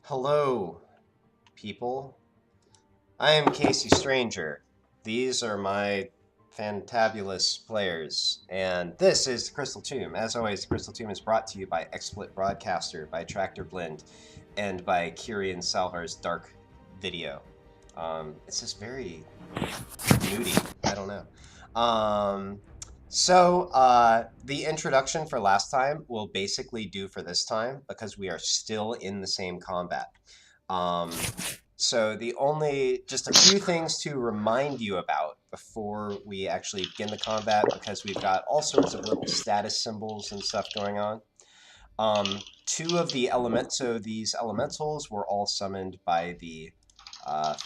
Hello, people. I am kcStranger. These are my fantabulous players, and this is the Crystal Tomb. As always, the Crystal Tomb is brought to you by XSplit Broadcaster, by Tractor Blend, and by KyrianSalvar's Dark Video. It's just very moody. I don't know. The introduction for last time will basically do for this time because we are still in the same combat. Just a few things to remind you about before we actually begin the combat, because we've got all sorts of little status symbols and stuff going on. Two of the these elementals were all summoned by the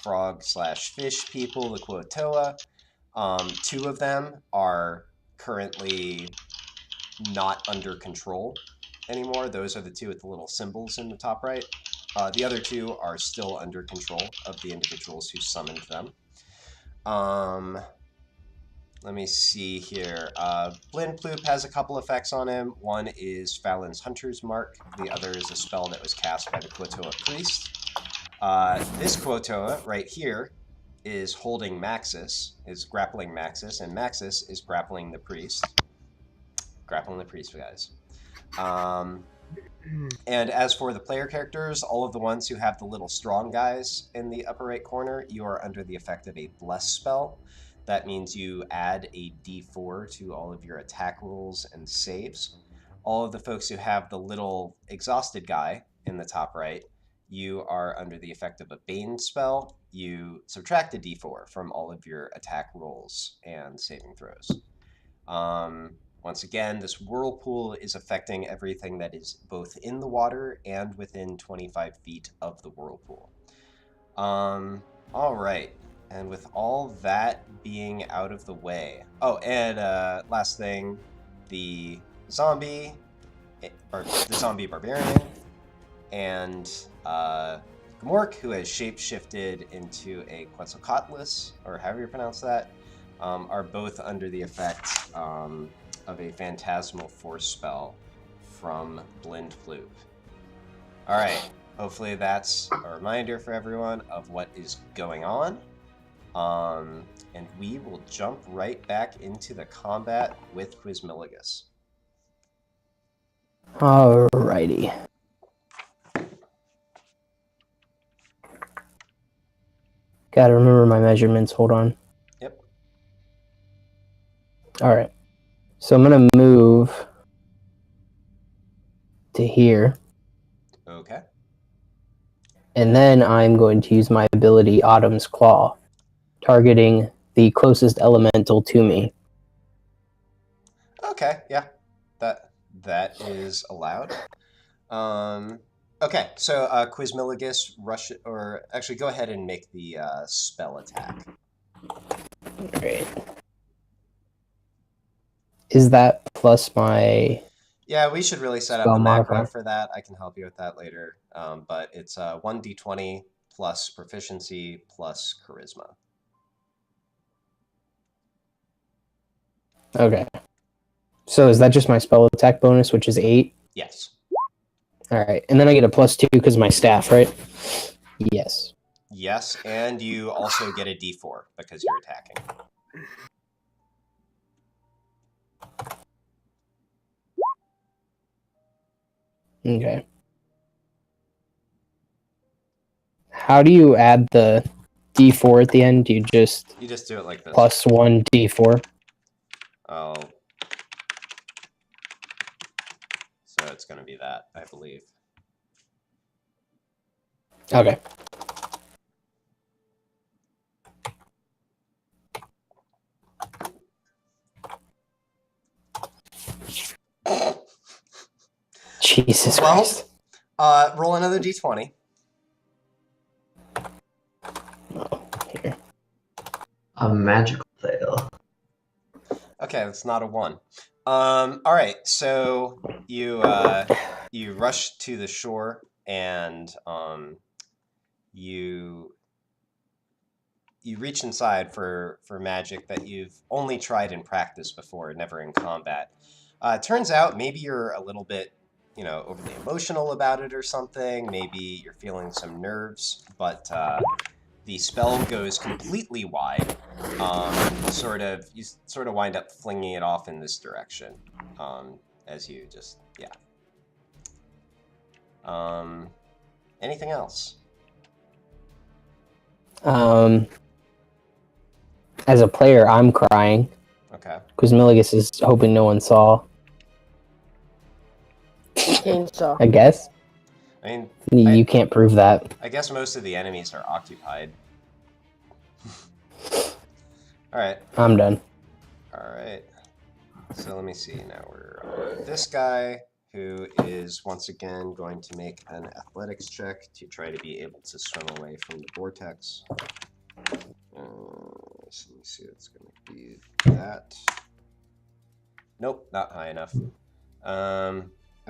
frog/fish people, the Quotoa. Two of them are currently not under control anymore. Those are the two with the little symbols in the top right. The other two are still under control of the individuals who summoned them. Let me see here. Blind Ploop has a couple effects on him. One is Fallon's Hunter's Mark. The other is a spell that was cast by the Quotoa Priest. This Quotoa right here is holding Maxis, is grappling Maxis, and Maxis is grappling the Priest. Grappling the Priest, guys. And as for the player characters, all of the ones who have the little strong guys in the upper right corner, you are under the effect of a Bless spell. That means you add a d4 to all of your attack rolls and saves. All of the folks who have the little exhausted guy in the top right, you are under the effect of a Bane spell. You subtract a d4 from all of your attack rolls and saving throws. Once again, this whirlpool is affecting everything that is both in the water and within 25 feet of the whirlpool. All right. And with all that being out of the way... Oh, and last thing, the zombie barbarian, and Gmork, who has shape-shifted into a Quetzalcoatlus, or however you pronounce that, are both under the effect of a Phantasmal Force spell from Blind Ploop. Alright, hopefully that's a reminder for everyone of what is going on. And we will jump right back into the combat with Quizmilligus. Alrighty. Gotta remember my measurements, hold on. Yep. Alright. So I'm gonna move to here. Okay. And then I'm going to use my ability Autumn's Claw, targeting the closest elemental to me. Okay, yeah. That is allowed. Okay, so Quizmilligus, rush, or actually go ahead and make the spell attack. Alright. Is that plus my... Yeah, we should really set up the macro for that. I can help you with that later. But it's 1d20 plus proficiency plus charisma. Okay. So is that just my spell attack bonus, which is 8? Yes. Alright, and then I get a +2 because of my staff, right? Yes. Yes, and you also get a d4 because you're attacking. Okay. How do you add the d4 at the end? You just do it like this. +1 d4? Oh. So it's going to be that, I believe. Okay. Jesus Christ. Roll another d20. Oh, here. A magical fail. Okay, that's not a 1. All right, so you rush to the shore and you reach inside for magic that you've only tried in practice before, never in combat. Turns out maybe you're a little bit overly emotional about it or something. Maybe you're feeling some nerves, but the spell goes completely wide. You sort of wind up flinging it off in this direction, as you just anything else? As a player, I'm crying. Okay. Quizmiligus is hoping no one saw. Kane saw. I guess. I mean, You can't prove that. I guess most of the enemies are occupied. Alright. I'm done. Alright. So let me see. Now we're on this guy, who is once again going to make an athletics check to try to be able to swim away from the vortex. So let me see, it's going to be that. Nope, not high enough.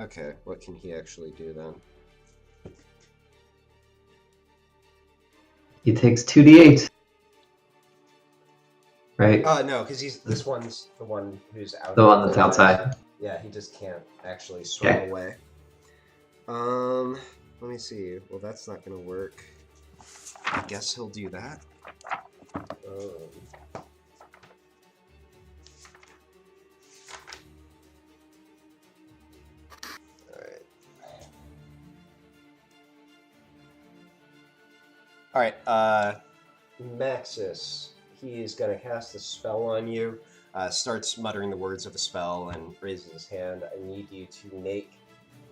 Okay, what can he actually do then? He takes 2d8. Right? No, because this one's the one who's out. The one that's outside. Yeah, he just can't actually swim away. Let me see. Well, that's not going to work. I guess he'll do that. Alright, Maxis, he is going to cast a spell on you, starts muttering the words of a spell and raises his hand. I need you to make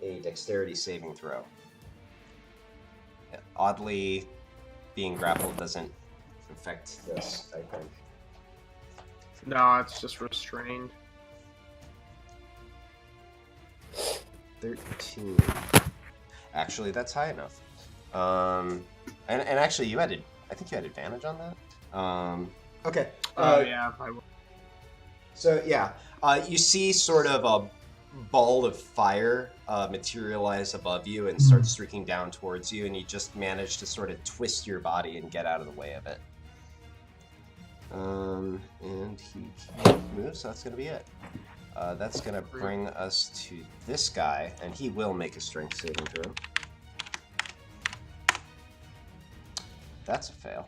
a dexterity saving throw. Yeah, oddly, being grappled doesn't affect this, I think. No, it's just restrained. 13. Actually, that's high enough. And actually, I think you had advantage on that. Okay. Yeah, I will. So yeah, you see sort of a ball of fire materialize above you and start streaking down towards you, and you just manage to sort of twist your body and get out of the way of it. And he can't move, so that's going to be it. That's going to bring us to this guy, and he will make a strength saving throw. That's a fail.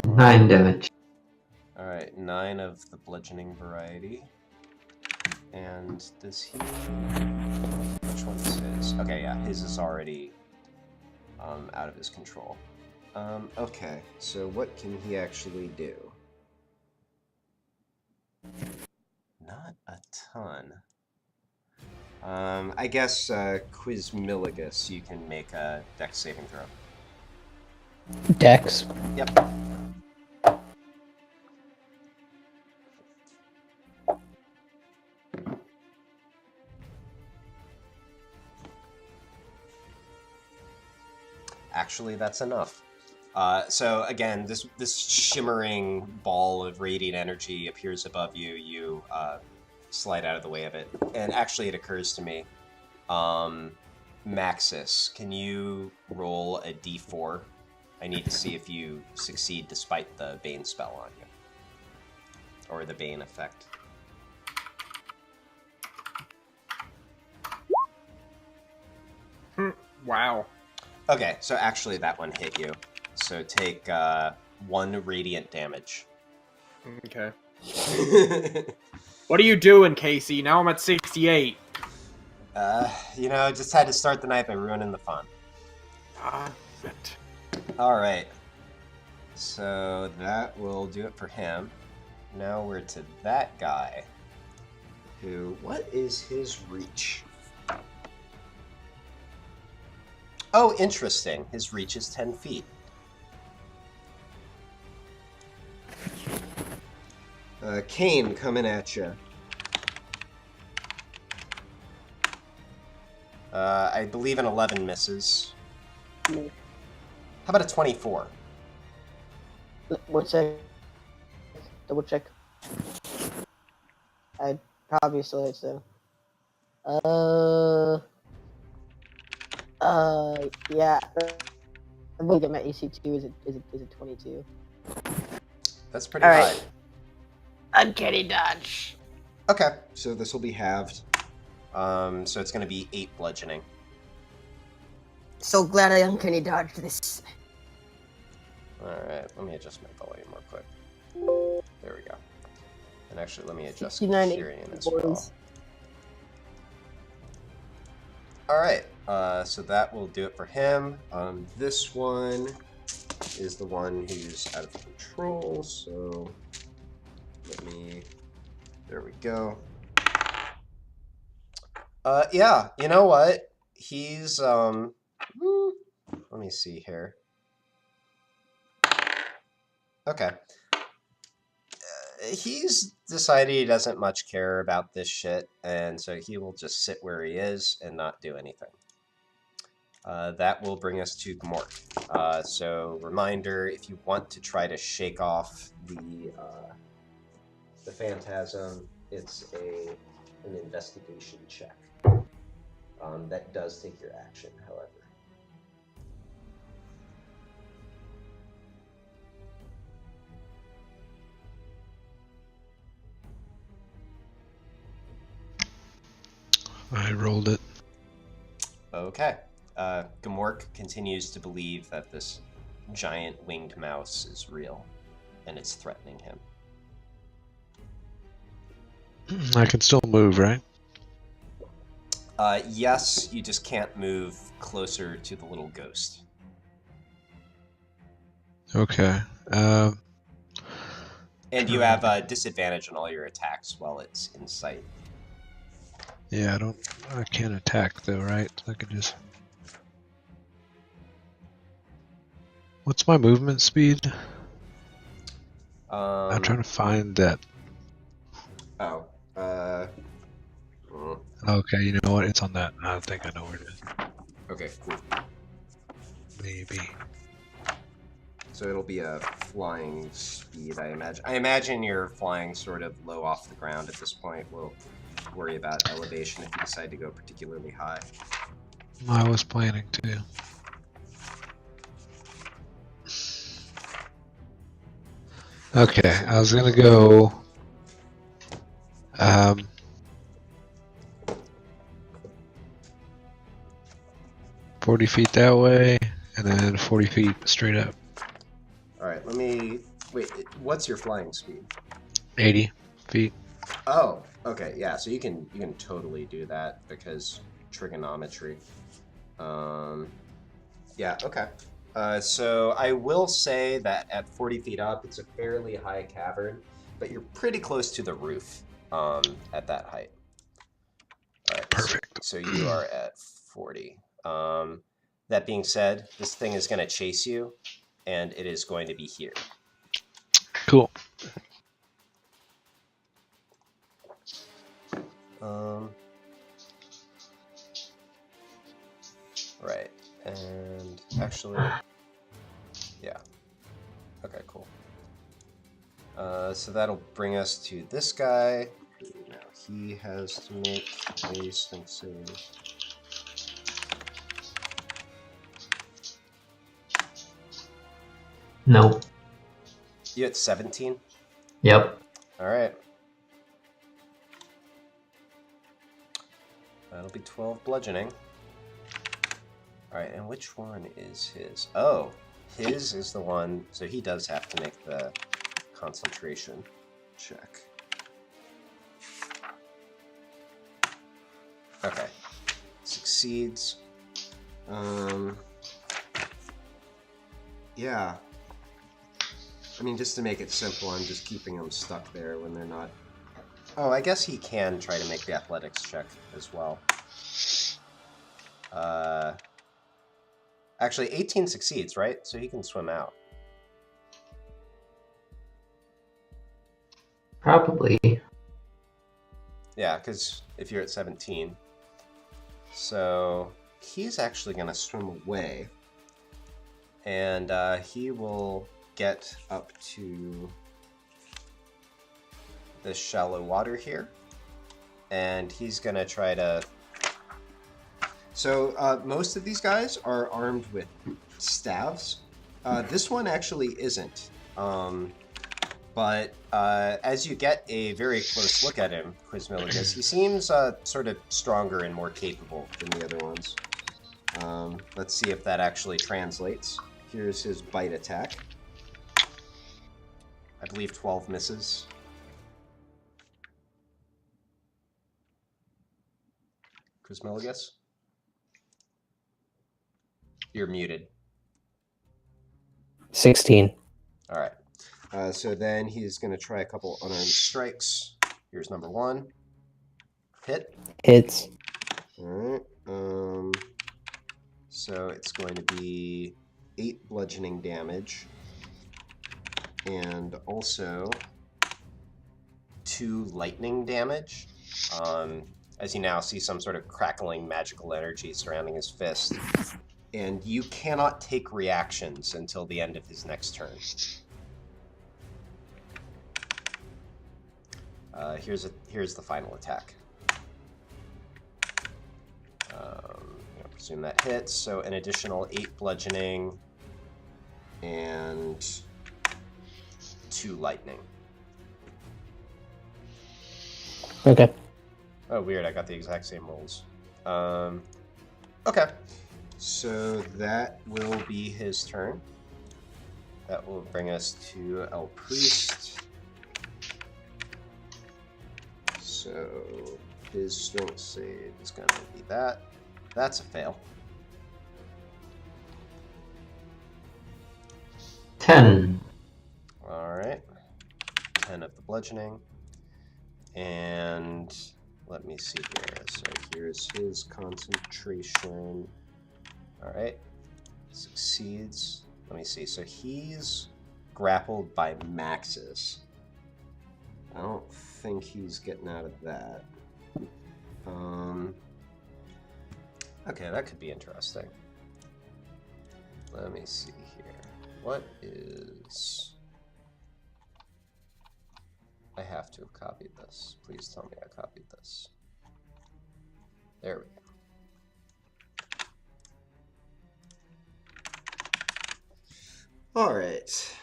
9 damage. Alright, 9 of the bludgeoning variety. And does he... Which one is his? Okay, yeah, his is already out of his control. Okay, so what can he actually do? Not a ton. I guess Quizmiligus, you can make a dex saving throw. Dex. Yep. Actually, that's enough. So again, this shimmering ball of radiant energy appears above you. You slide out of the way of it. And actually, it occurs to me, Maxis, can you roll a d4? I need to see if you succeed despite the Bane spell on you. Or the Bane effect. Wow. Okay, so actually that one hit you. So take 1 radiant damage. Okay. What are you doing, Casey? Now I'm at 68. Just had to start the night by ruining the fun. Ah, shit. Alright. So that will do it for him. Now we're to that guy. What is his reach? Oh, interesting. His reach is 10 feet. Kane coming at you. I believe an 11 misses. How about a 24? One sec. Double check. I probably still hit so. Yeah. I believe my AC2 is a 22. That's pretty high. Uncanny dodge. Okay, so this will be halved. So it's going to be 8 bludgeoning. So glad I uncanny dodged this. Alright, let me adjust my volume real quick. There we go. And actually, let me adjust 69 Kyrian as boys. well. Alright, so that will do it for him. This one is the one who's out of control, so let me... There we go. Yeah, you know what? He's, let me see here. Okay. He's decided he doesn't much care about this shit, and so he will just sit where he is and not do anything. That will bring us to Gmork. So, reminder, if you want to try to shake off the phantasm, it's an investigation check. That does take your action, however. I rolled it. Okay. Gmork continues to believe that this giant winged mouse is real, and it's threatening him. I can still move, right? Yes, you just can't move closer to the little ghost. Okay. And you have a disadvantage on all your attacks while it's in sight. Yeah, I can't attack though, right? I can just... What's my movement speed? I'm trying to find that. Oh. Okay, you know what? It's on that. I think I know where it is. Okay, cool. Maybe. So it'll be a flying speed, I imagine. I imagine you're flying sort of low off the ground at this point. We'll worry about elevation if you decide to go particularly high. I was planning to. Okay, I was gonna go 40 feet that way, and then 40 feet straight up. Alright, let me... Wait, what's your flying speed? 80 feet. Oh, okay, yeah, so you can totally do that because trigonometry. Yeah, okay. So I will say that at 40 feet up, it's a fairly high cavern, but you're pretty close to the roof at that height. All right, Perfect. So you are at 40. That being said, this thing is going to chase you, and it is going to be here. Cool. Right, and actually, yeah. Okay, cool. So that'll bring us to this guy. Now he has to make a strength save. Nope. You at 17? Yep. All right. That'll be 12 bludgeoning. All right, and which one is his? Oh, his is the one, so he does have to make the concentration check. Okay, succeeds. Yeah. I mean, just to make it simple, I'm just keeping them stuck there when they're not... Oh, I guess he can try to make the athletics check as well. Actually, 18 succeeds, right? So he can swim out. Probably. Yeah, because if you're at 17. So he's actually going to swim away. And he will get up to this shallow water here. And he's going to try to... So most of these guys are armed with staves. This one actually isn't. But as you get a very close look at him, Quizmilligus, he seems sort of stronger and more capable than the other ones. Let's see if that actually translates. Here's his bite attack. I believe 12 misses. Quizmilligus? You're muted. 16. All right. So then he's going to try a couple unarmed strikes. Here's number 1. Hit. Hits. All right. So it's going to be 8 bludgeoning damage. And also 2 lightning damage. As you now see some sort of crackling magical energy surrounding his fist. And you cannot take reactions until the end of his next turn. Here's the final attack. I presume that hits, so an additional 8 bludgeoning and 2 lightning. Okay. Oh, weird, I got the exact same rolls. Okay. So that will be his turn. That will bring us to El Priest. So his strength save is going to be that. That's a fail. 10. Alright. 10 of the bludgeoning. And let me see here. So here's his concentration. Alright. Succeeds. Let me see. So he's grappled by Maxis. I don't think he's getting out of that. Okay, that could be interesting. Let me see here. What is... I have to have copied this. Please tell me I copied this. There we go. All right.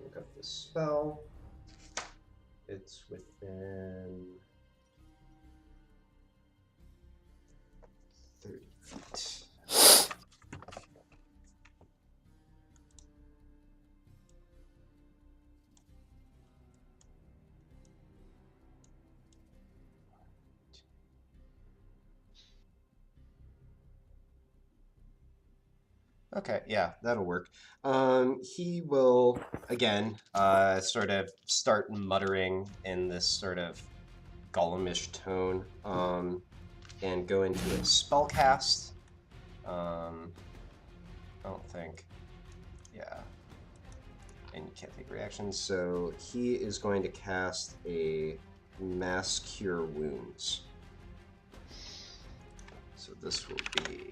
Look up the spell. It's within 30 feet. Okay, yeah, that'll work. He will, again, sort of start muttering in this sort of Gollum-ish tone, and go into a spell cast. I don't think, yeah. And you can't take reactions, so he is going to cast a Mass Cure Wounds. So this will be...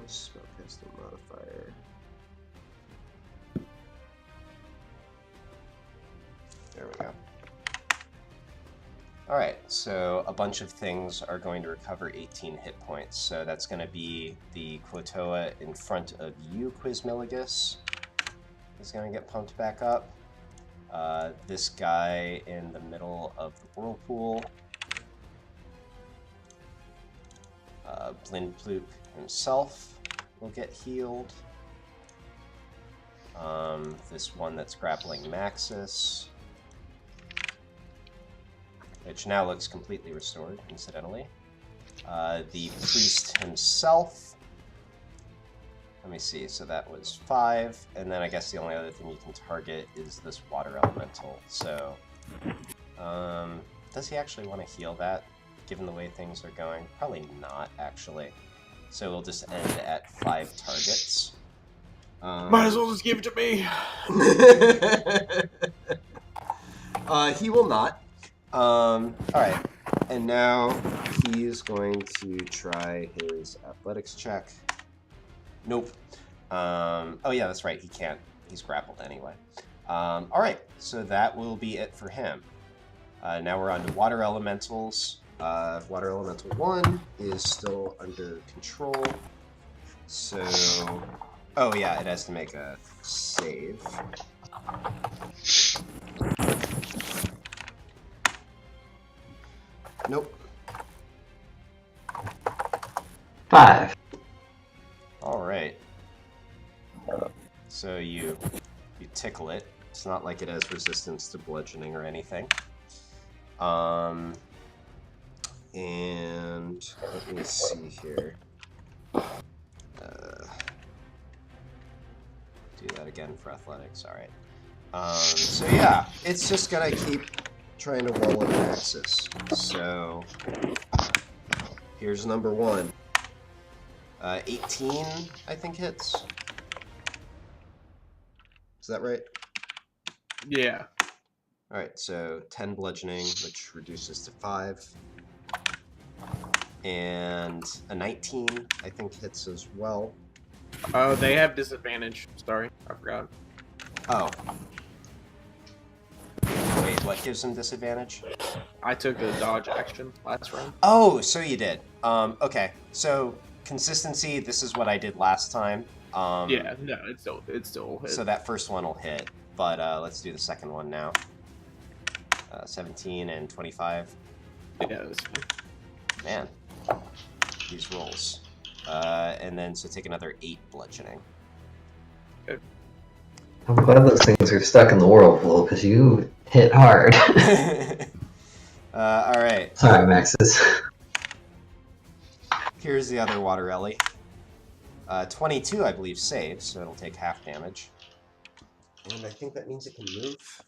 spellcasting modifier. There we go. Alright, so a bunch of things are going to recover 18 hit points. So that's going to be the Quotoa in front of you, Quizmilligus, is going to get pumped back up. This guy in the middle of the whirlpool. Blindploop himself will get healed. This one that's grappling Maxis, which now looks completely restored, incidentally. The priest himself. Let me see, so that was 5, and then I guess the only other thing you can target is this water elemental. So, does he actually want to heal that, given the way things are going? Probably not, actually. So we'll just end at 5 targets. Might as well just give it to me. He will not. Alright. And now he is going to try his athletics check. Nope. Oh yeah, that's right. He can't. He's grappled anyway. All right, so that will be it for him. Now we're on to water elementals. Water elemental 1 is still under control. So, oh yeah, it has to make a save. Nope. 5. All right. So you tickle it. It's not like it has resistance to bludgeoning or anything. And let me see here. Do that again for athletics. All right. So yeah, it's just gonna keep trying to wall up Maxis. So here's number 1. 18, I think, hits. Is that right? Yeah. Alright, so 10 bludgeoning, which reduces to 5. And a 19, I think, hits as well. Oh, they have disadvantage. Sorry, I forgot. Oh. Wait, what gives them disadvantage? I took a dodge action last round. Oh, so you did. Okay, so consistency, this is what I did last time. Yeah, no, it's still hit. So that first one will hit, but let's do the second one now. 17 and 25. Yeah, that's fine. Man, these rolls. And then, so take another 8 bludgeoning. I'm glad those things are stuck in the whirlpool, because you hit hard. Alright. Sorry, Maxis. Here's the other water ellie. 22, I believe, saves, so it'll take half damage. And I think that means it can move.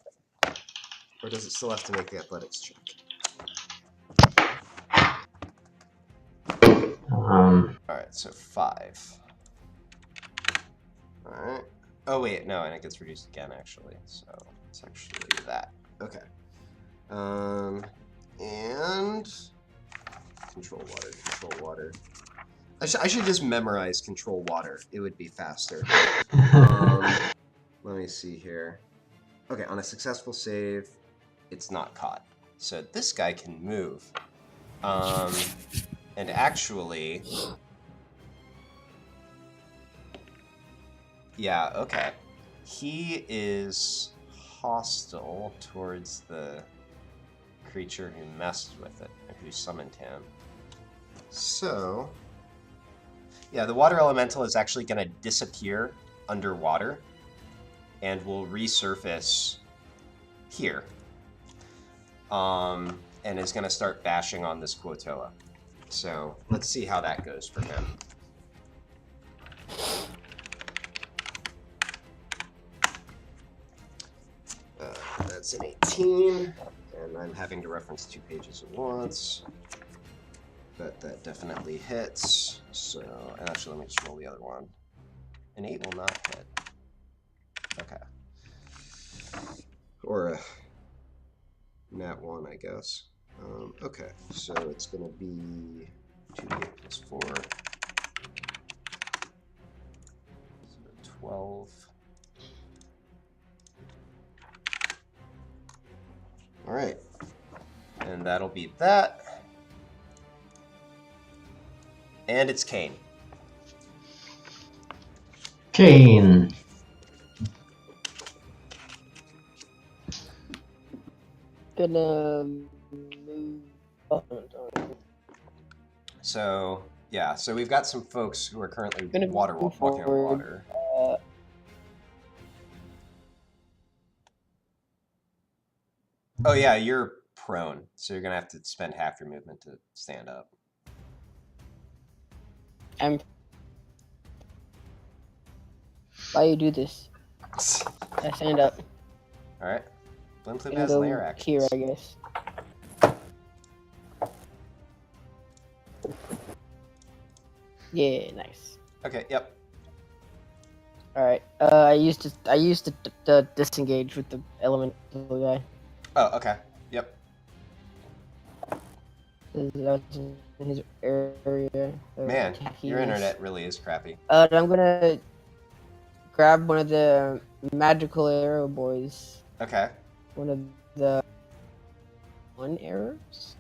Or does it still have to make the athletics check? Alright, so 5. Alright. Oh, wait, no, and it gets reduced again, actually. So it's actually that. Okay. And control water. I should just memorize control water. It would be faster. Let me see here. Okay, on a successful save, it's not caught. So this guy can move. And actually... Yeah, okay. He is hostile towards the creature who messed with it, or who summoned him. So... Yeah, the water elemental is actually going to disappear underwater and will resurface here. And is going to start bashing on this Quotoa. So let's see how that goes for him. That's an 18, and I'm having to reference 2 pages at once. But that definitely hits. So, and actually, let me just roll the other one. An 8 will not hit. Okay. Or a nat 1, I guess. Okay, so it's going to be 2d8 plus 4. So 12. All right, and that'll be that. And it's Kane. Kane. Gonna move. So yeah, so we've got some folks who are currently Gonna walking on move forward. water. Oh yeah, you're prone, so you're gonna have to spend half your movement to stand up. Why you do this? I stand up. All right. Blimp Loop Gonna has go layer actions. here, I guess. Yeah, nice. Okay. Yep. All right. I used to disengage with the elemental guy. Oh, okay. Yep. That was in his area. Man, your internet really is crappy. I'm gonna grab one of the magical arrow boys. Okay. One of the 1 arrows.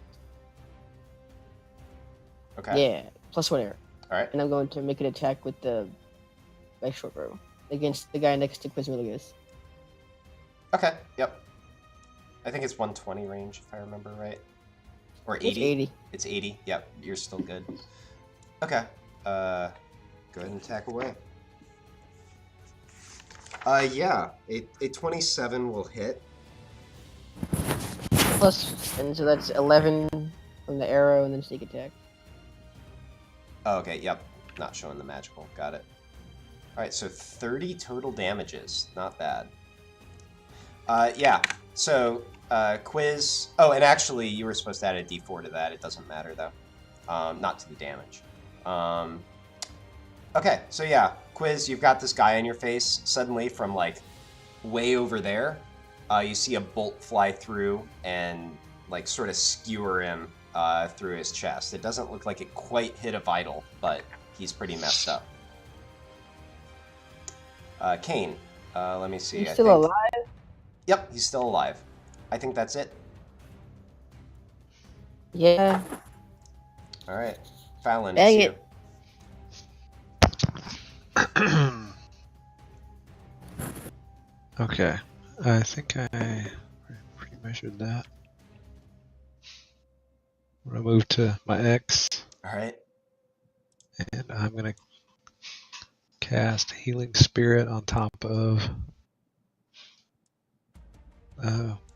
Okay. Yeah, +1 arrow. All right. And I'm going to make an attack with my short bow against the guy next to Quizmiligus. Okay. Yep. I think it's 120 range if I remember right. Or 80. It's 80. It's 80. Yep. You're still good. Okay. Go ahead and attack away. Yeah. A 27 will hit. And so that's 11 from the arrow and then sneak attack. Oh, okay. Yep. Not showing the magical. Got it. All right. So 30 total damages. Not bad. Yeah. So quiz. Oh, and actually, you were supposed to add a D4 to that. It doesn't matter though. Not to the damage. Okay. So yeah, quiz. You've got this guy in your face. Suddenly, from like way over there, you see a bolt fly through and like sort of skewer him through his chest. It doesn't look like it quite hit a vital, but he's pretty messed up. Kane. Let me see. He's still alive? Yep, he's still alive. I think that's it. Yeah. All right, Fallon. Dang it's it. Okay. I think I pre-measured that. I'm gonna move to my X, you. All right. and I'm gonna cast Healing Spirit on top of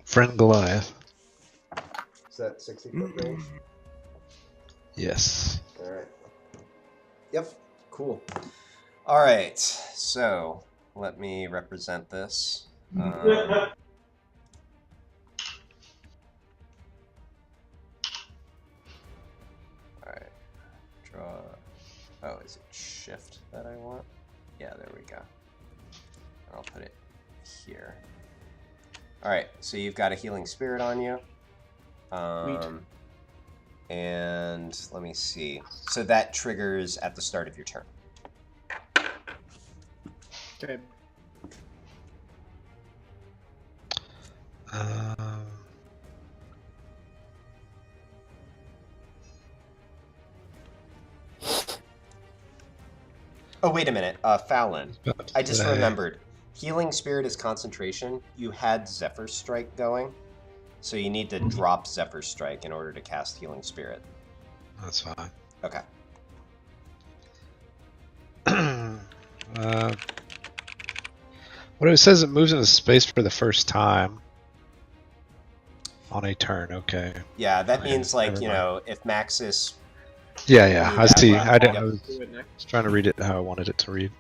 Friend Goliath. Is that 60-foot range? Yes. All right. Yep. Cool. All right. So let me represent this. All right. Draw. Oh, is it shift that I want? Yeah, there we go. I'll put it here. All right. So you've got a healing spirit on you. And let me see. So that triggers at the start of your turn. Okay. Oh, wait a minute. Fallon. I just remembered. Healing Spirit is concentration. You had Zephyr Strike going. So you need to drop Zephyr Strike in order to cast Healing Spirit. That's fine. Okay. What it says, it moves into space for the first time on a turn. Okay. Yeah, that Okay, means, like, never you mind. know, if Maxis... Yeah, I see. Yeah, I, didn't, yep. I was Do it next. trying to read it how I wanted it to read.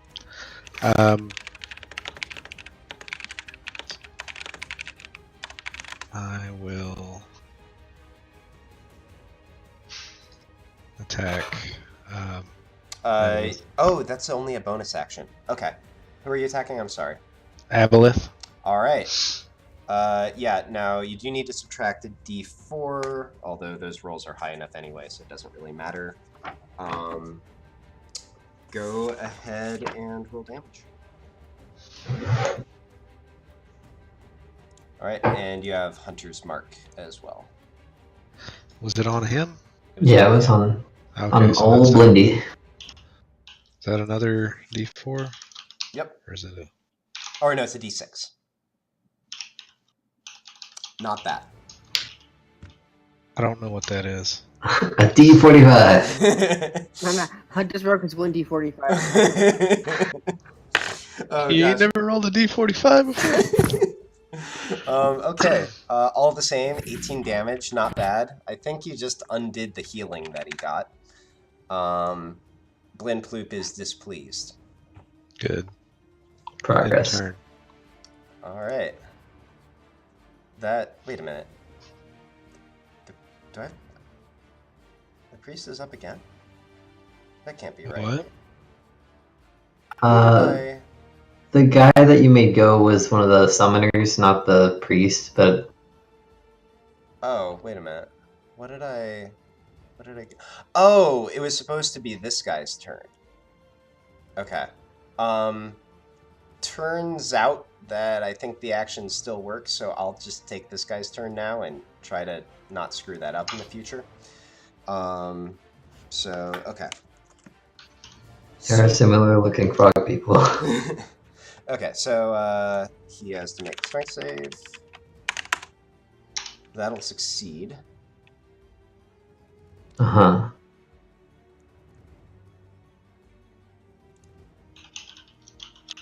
I will attack. Oh, that's only a bonus action. Okay. Who are you attacking? I'm sorry. Aboleth. All right. Yeah, now you do need to subtract a d4, although those rolls are high enough anyway, so it doesn't really matter. Go ahead and roll damage. All right, and you have Hunter's Mark as well. Was it on him? Yeah, it was on Okay, so old that's Blindy. is that another D4? Yep. Or is it a... Or no, it's a d6. Not that. I don't know what that is. A D45. No, Hunter's Mark is 1d45. Oh, You ain't gosh. never rolled a D45 before? Okay. All the same, 18 damage, not bad. I think you just undid the healing that he got. Blindploop is displeased. Good. Progress. End turn. All right. That. Wait a minute. Do I? The priest is up again? That can't be right. What? I- The guy that you made go was one of the summoners, not the priest, but Oh, wait a minute. What did I? Oh, it was supposed to be this guy's turn. Okay. turns out that I think the action still works, so I'll just take this guy's turn now and try to not screw that up in the future. So, okay. There are similar looking frog people. Okay, so he has to make a strength save. That'll succeed. Uh-huh.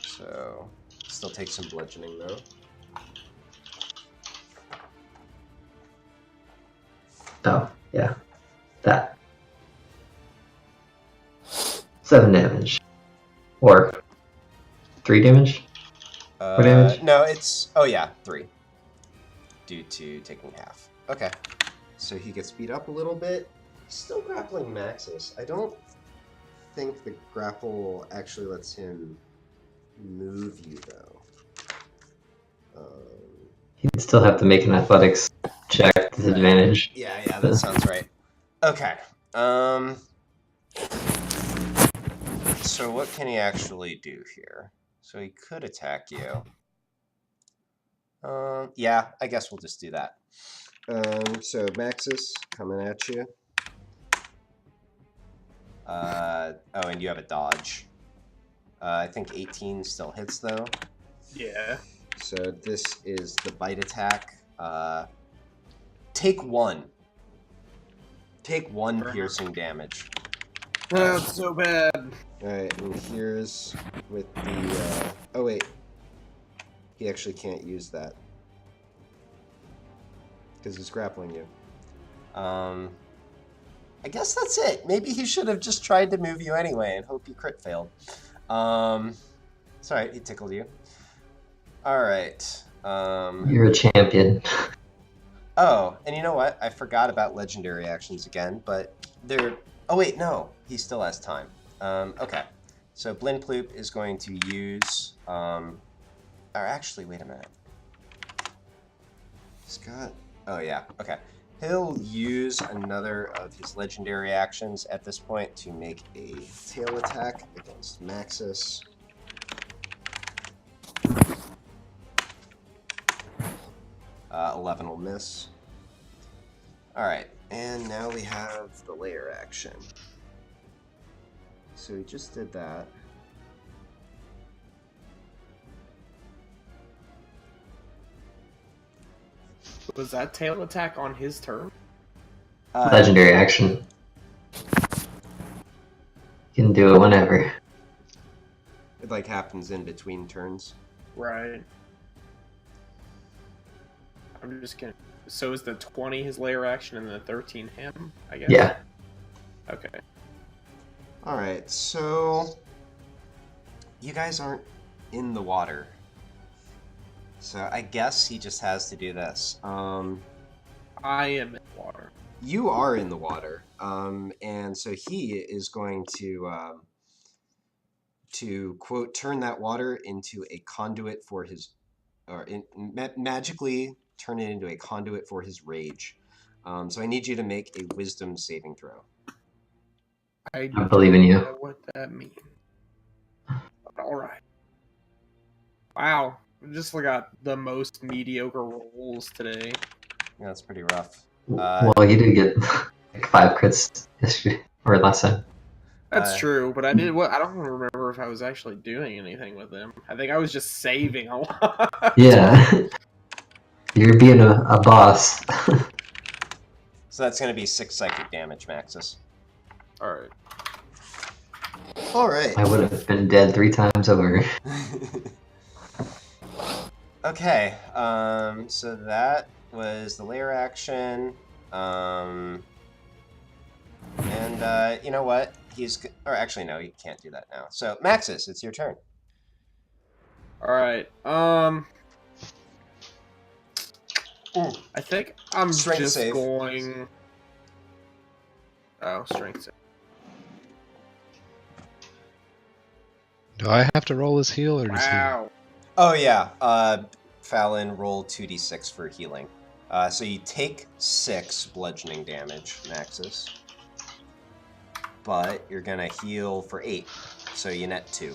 So, still take some bludgeoning though. Oh, yeah. That. 7 damage. Or 3 damage? Damage? No, it's... Oh yeah, 3. Due to taking half. Okay. So he gets beat up a little bit. Still grappling Maxis. I don't think the grapple actually lets him move you, though. He'd still have to make an athletics check disadvantage. Yeah, that sounds right. Okay. So what can he actually do here? So he could attack you. Yeah, I guess we'll just do that. So Maxis coming at you. Oh, and you have a dodge. I think 18 still hits though. Yeah. So this is the bite attack. Take 1. Take 1 piercing damage. That's so bad. Alright, and here's with the... oh wait. He actually can't use that. Because he's grappling you. I guess that's it. Maybe he should have just tried to move you anyway and hope you crit failed. It's alright, he tickled you. Alright. You're a champion. Oh, and you know what? I forgot about legendary actions again, but they're... Oh wait, no. He still has time. Okay. So Blindploop is going to use... or actually, wait a minute. He's got... Oh yeah, okay. He'll use another of his legendary actions at this point to make a tail attack against Maxis. Uh, 11 will miss. Alright, and now we have the layer action. So he just did that. Was that tail attack on his turn? Legendary action. You can do it whenever. It like happens in between turns. Right. I'm just gonna... So is the 20 his layer action and the 13 him, I guess? Yeah. Okay. Alright, so... You guys aren't in the water. So I guess he just has to do this. I am in water. You are in the water. And so he is going to quote, turn that water into a conduit for his... Or magically turn it into a conduit for his rage. So I need you to make a wisdom saving throw. I believe in you. don't know what that means. Alright. Wow. I just got the most mediocre rolls today. Yeah, that's pretty rough. Well, you did get like 5 crits yesterday, or last time. That's true, but I don't remember if I was actually doing anything with them. I think I was just saving a lot. Yeah. You're being a boss. So that's going to be 6 psychic damage, Maxis. Alright. Alright. I would have been dead 3 times over. Okay, so that was the layer action. And you know what? Or actually, no, you can't do that now. So, Maxis, it's your turn. Alright, I think I'm Strength just save. going... Oh, strength save. Do I have to roll his heal, or does Wow. Oh, yeah. Fallon, roll 2d6 for healing. So you take 6 bludgeoning damage, Maxis. But you're going to heal for 8. So you net 2.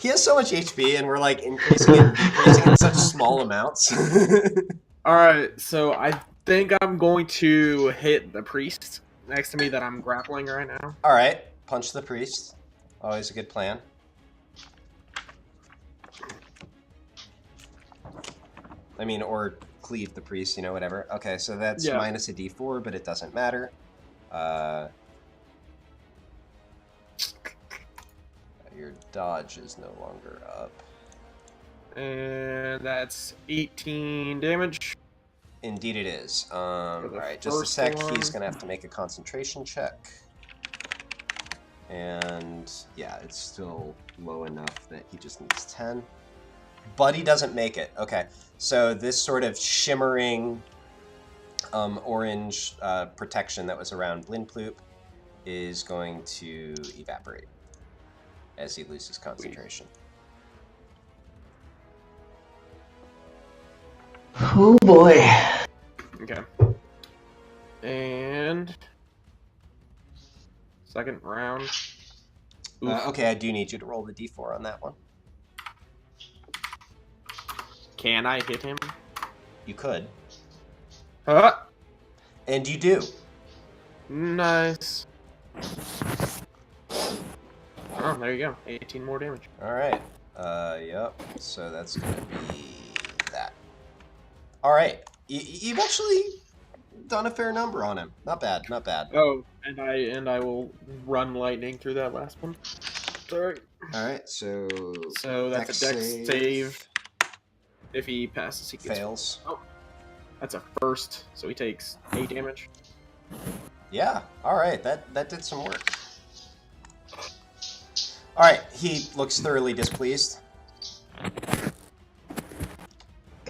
He has so much HP, and we're like increasing and decreasing in such small amounts. Alright, so I think I'm going to hit the priest next to me that I'm grappling right now. All right, punch the priest. Always a good plan. I mean, or cleave the priest, you know, whatever. Okay, so that's minus a d4, but it doesn't matter. Your dodge is no longer up. And that's 18 damage. Indeed it is. Alright, just a sec. He's going to have to make a concentration check. And yeah, it's still low enough that he just needs 10. But he doesn't make it. Okay, so this sort of shimmering orange protection that was around Blindploop is going to evaporate as he loses concentration. Oh boy. Okay. And second round. Okay, I do need you to roll the d4 on that one. Can I hit him? You could. And you do. Nice. Oh, there you go. 18 more damage. Alright. Yep. So that's going to be that. Alright. You've actually done a fair number on him. Not bad, not bad. Oh, and I will run lightning through that last one. Sorry. Alright, so that's a dex save. If he passes, he gets fails. Oh, that's a first, so he takes 8 damage. Yeah, alright, that did some work. Alright, he looks thoroughly displeased. Got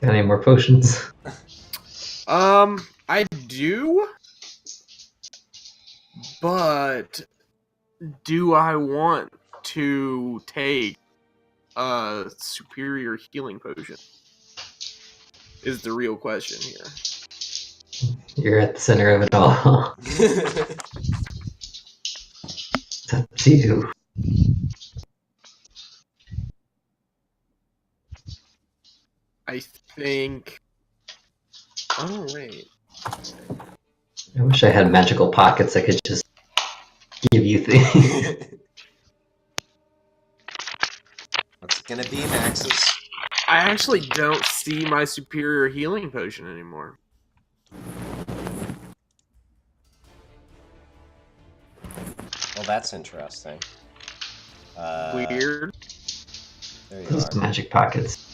any more potions? I do, but do I want to take a superior healing potion? Is the real question here. You're at the center of it all. It's up to you. I think... Oh, wait. I wish I had magical pockets I could just give you things. What's it gonna be, Maxis? I actually don't see my superior healing potion anymore. Well, that's interesting. Weird. There you Those are. magic pockets.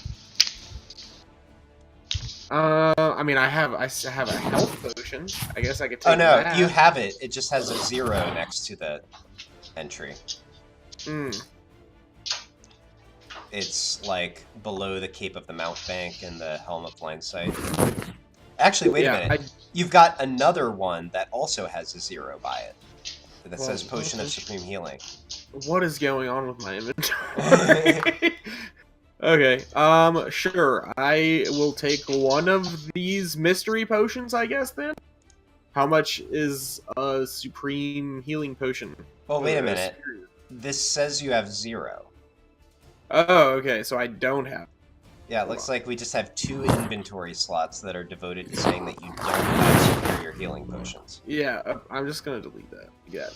I mean, I have a health potion. I guess I could take Oh no, that. you have it. It just has a 0 next to the entry. Hmm. It's like below the Cape of the Mountbank and the Helm of Blind Sight. Actually, wait a minute. You've got another one that also has a 0 by it. That says Potion of Supreme Healing. What is going on with my inventory? Okay, sure. I will take one of these mystery potions, I guess, then? How much is a supreme healing potion? Well, wait a minute. This says you have 0. Oh, okay, so I don't have. Yeah, it looks like we just have 2 inventory slots that are devoted to saying that you don't have superior healing potions. Yeah, I'm just gonna delete that. Yeah.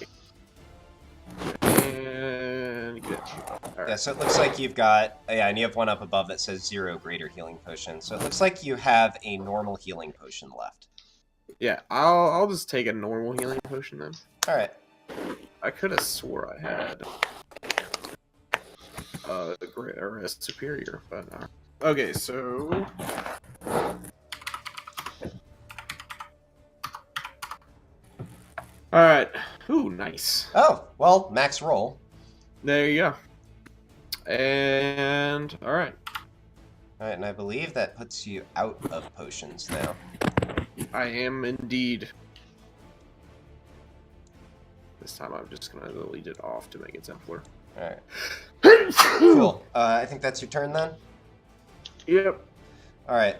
And get. Right. Yeah, so it looks like you've got... Yeah, and you have one up above that says 0 greater healing potion. So it looks like you have a normal healing potion left. Yeah, I'll just take a normal healing potion then. Alright. I could have swore I had a superior, but not. Okay, so alright. Ooh, nice. Oh, well, max roll. There you go. And alright. Alright, and I believe that puts you out of potions now. I am indeed. This time I'm just gonna delete it off to make it simpler. Alright. Cool. I think that's your turn then? Yep. Alright,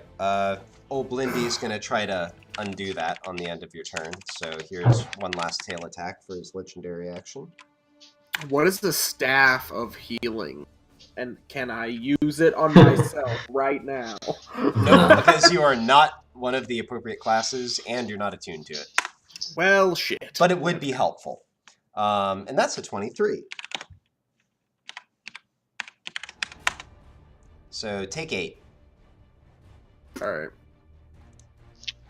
old Blindy's gonna try to undo that on the end of your turn. So here's one last tail attack for his legendary action. What is the staff of healing? and can I use it on myself right now? No, because you are not one of the appropriate classes, and you're not attuned to it. Well, shit. But it would be helpful. And that's a 23. So take 8 Alright.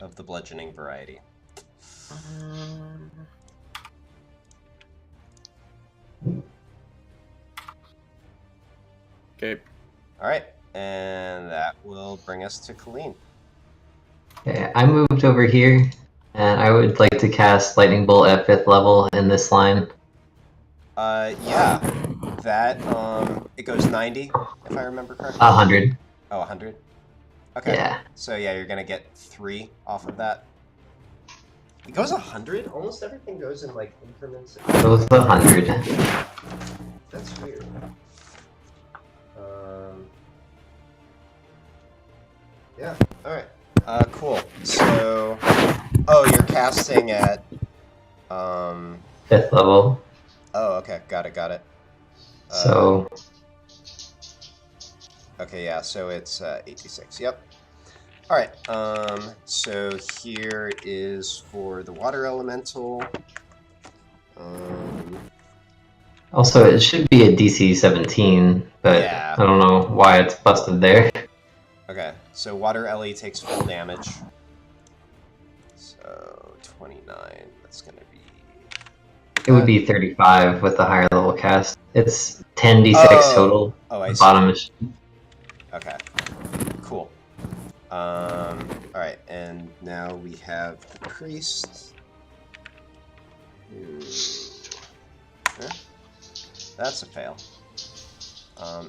of the bludgeoning variety. Okay. Alright, and that will bring us to Colleen. Okay, I moved over here, and I would like to cast Lightning Bolt at 5th level in this line. Yeah, that, it goes 90, if I remember correctly. 100. Oh, 100? Okay. Yeah. So yeah, you're gonna get 3 off of that. It goes 100? Almost everything goes in, like, increments. It was 100. That's weird. Yeah, alright. Cool. So... Oh, you're casting at... 5th level. Oh, okay. Got it. So... Okay, yeah, so it's 86. Yep. Alright, so here is for the water elemental. Also, it should be a DC 17, but Yeah. I don't know why it's busted there. Okay, so water Ellie takes full damage. So 29, that's gonna be... It would be 35 with the higher level cast. It's 10d6 total. Oh, I The see. bottom is... Okay, cool. Alright, and now we have the priest. That's a fail.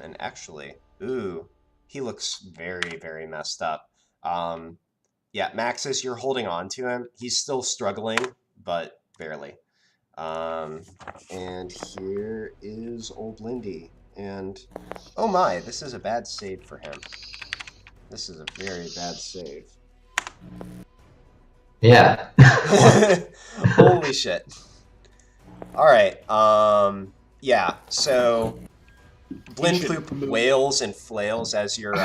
And actually, ooh, he looks very, very messed up. Yeah, Maxis, you're holding on to him. He's still struggling, but barely. And here is old Lindy. And, oh my, this is a bad save for him. This is a very bad save. Yeah. Holy shit. Alright, yeah, so... Blindfloop wails and flails as your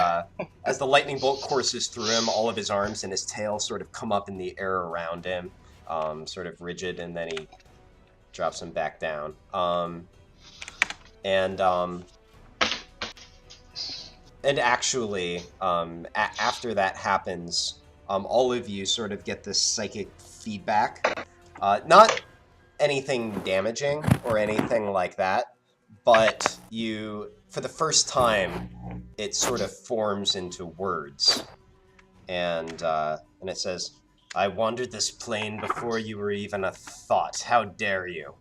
as the lightning bolt courses through him. All of his arms and his tail sort of come up in the air around him, sort of rigid, and then he drops him back down. And actually, after that happens, all of you sort of get this psychic feedback. Not anything damaging or anything like that, but you, for the first time, it sort of forms into words. And it says, "I wandered this plane before you were even a thought. How dare you?"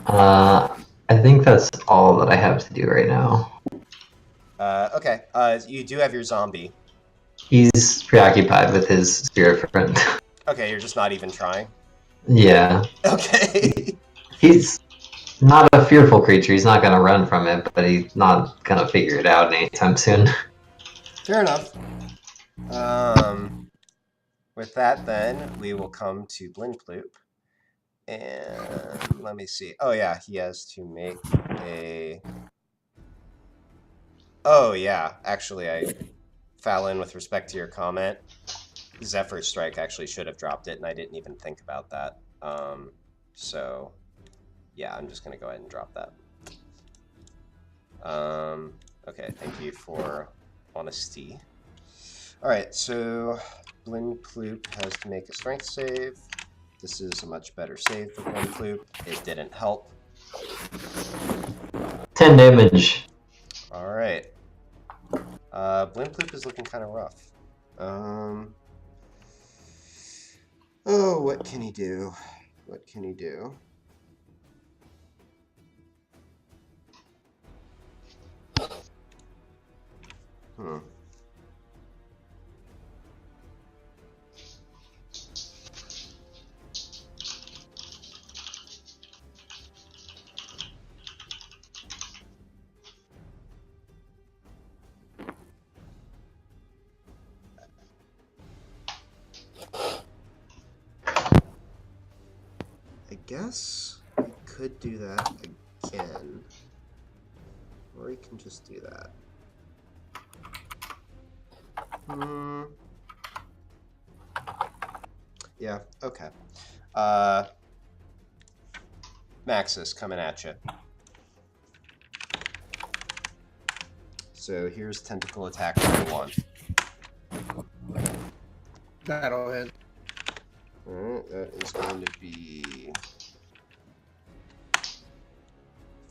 I think that's all that I have to do right now. Okay, you do have your zombie. He's preoccupied with his spirit friend. Okay, you're just not even trying? Yeah. Okay. He's not a fearful creature. He's not going to run from it, but he's not going to figure it out anytime soon. Fair enough. With that, then, we will come to Blindploop. And let me see. Oh, yeah, he has to make a... Oh, yeah, actually, I fell in with respect to your comment. Zephyr Strike actually should have dropped it, and I didn't even think about that. So, yeah, I'm just going to go ahead and drop that. Okay, thank you for honesty. Alright, so Blindploop has to make a strength save. This is a much better save for Blindploop. It didn't help. 10 damage. Alright. Blindploop is looking kind of rough. Oh, what can he do? What can he do? I guess we could do that again. Or he can just do that. Yeah, okay. Maxis coming at you. So here's tentacle attack number 1. That'll hit. Alright, that is going to be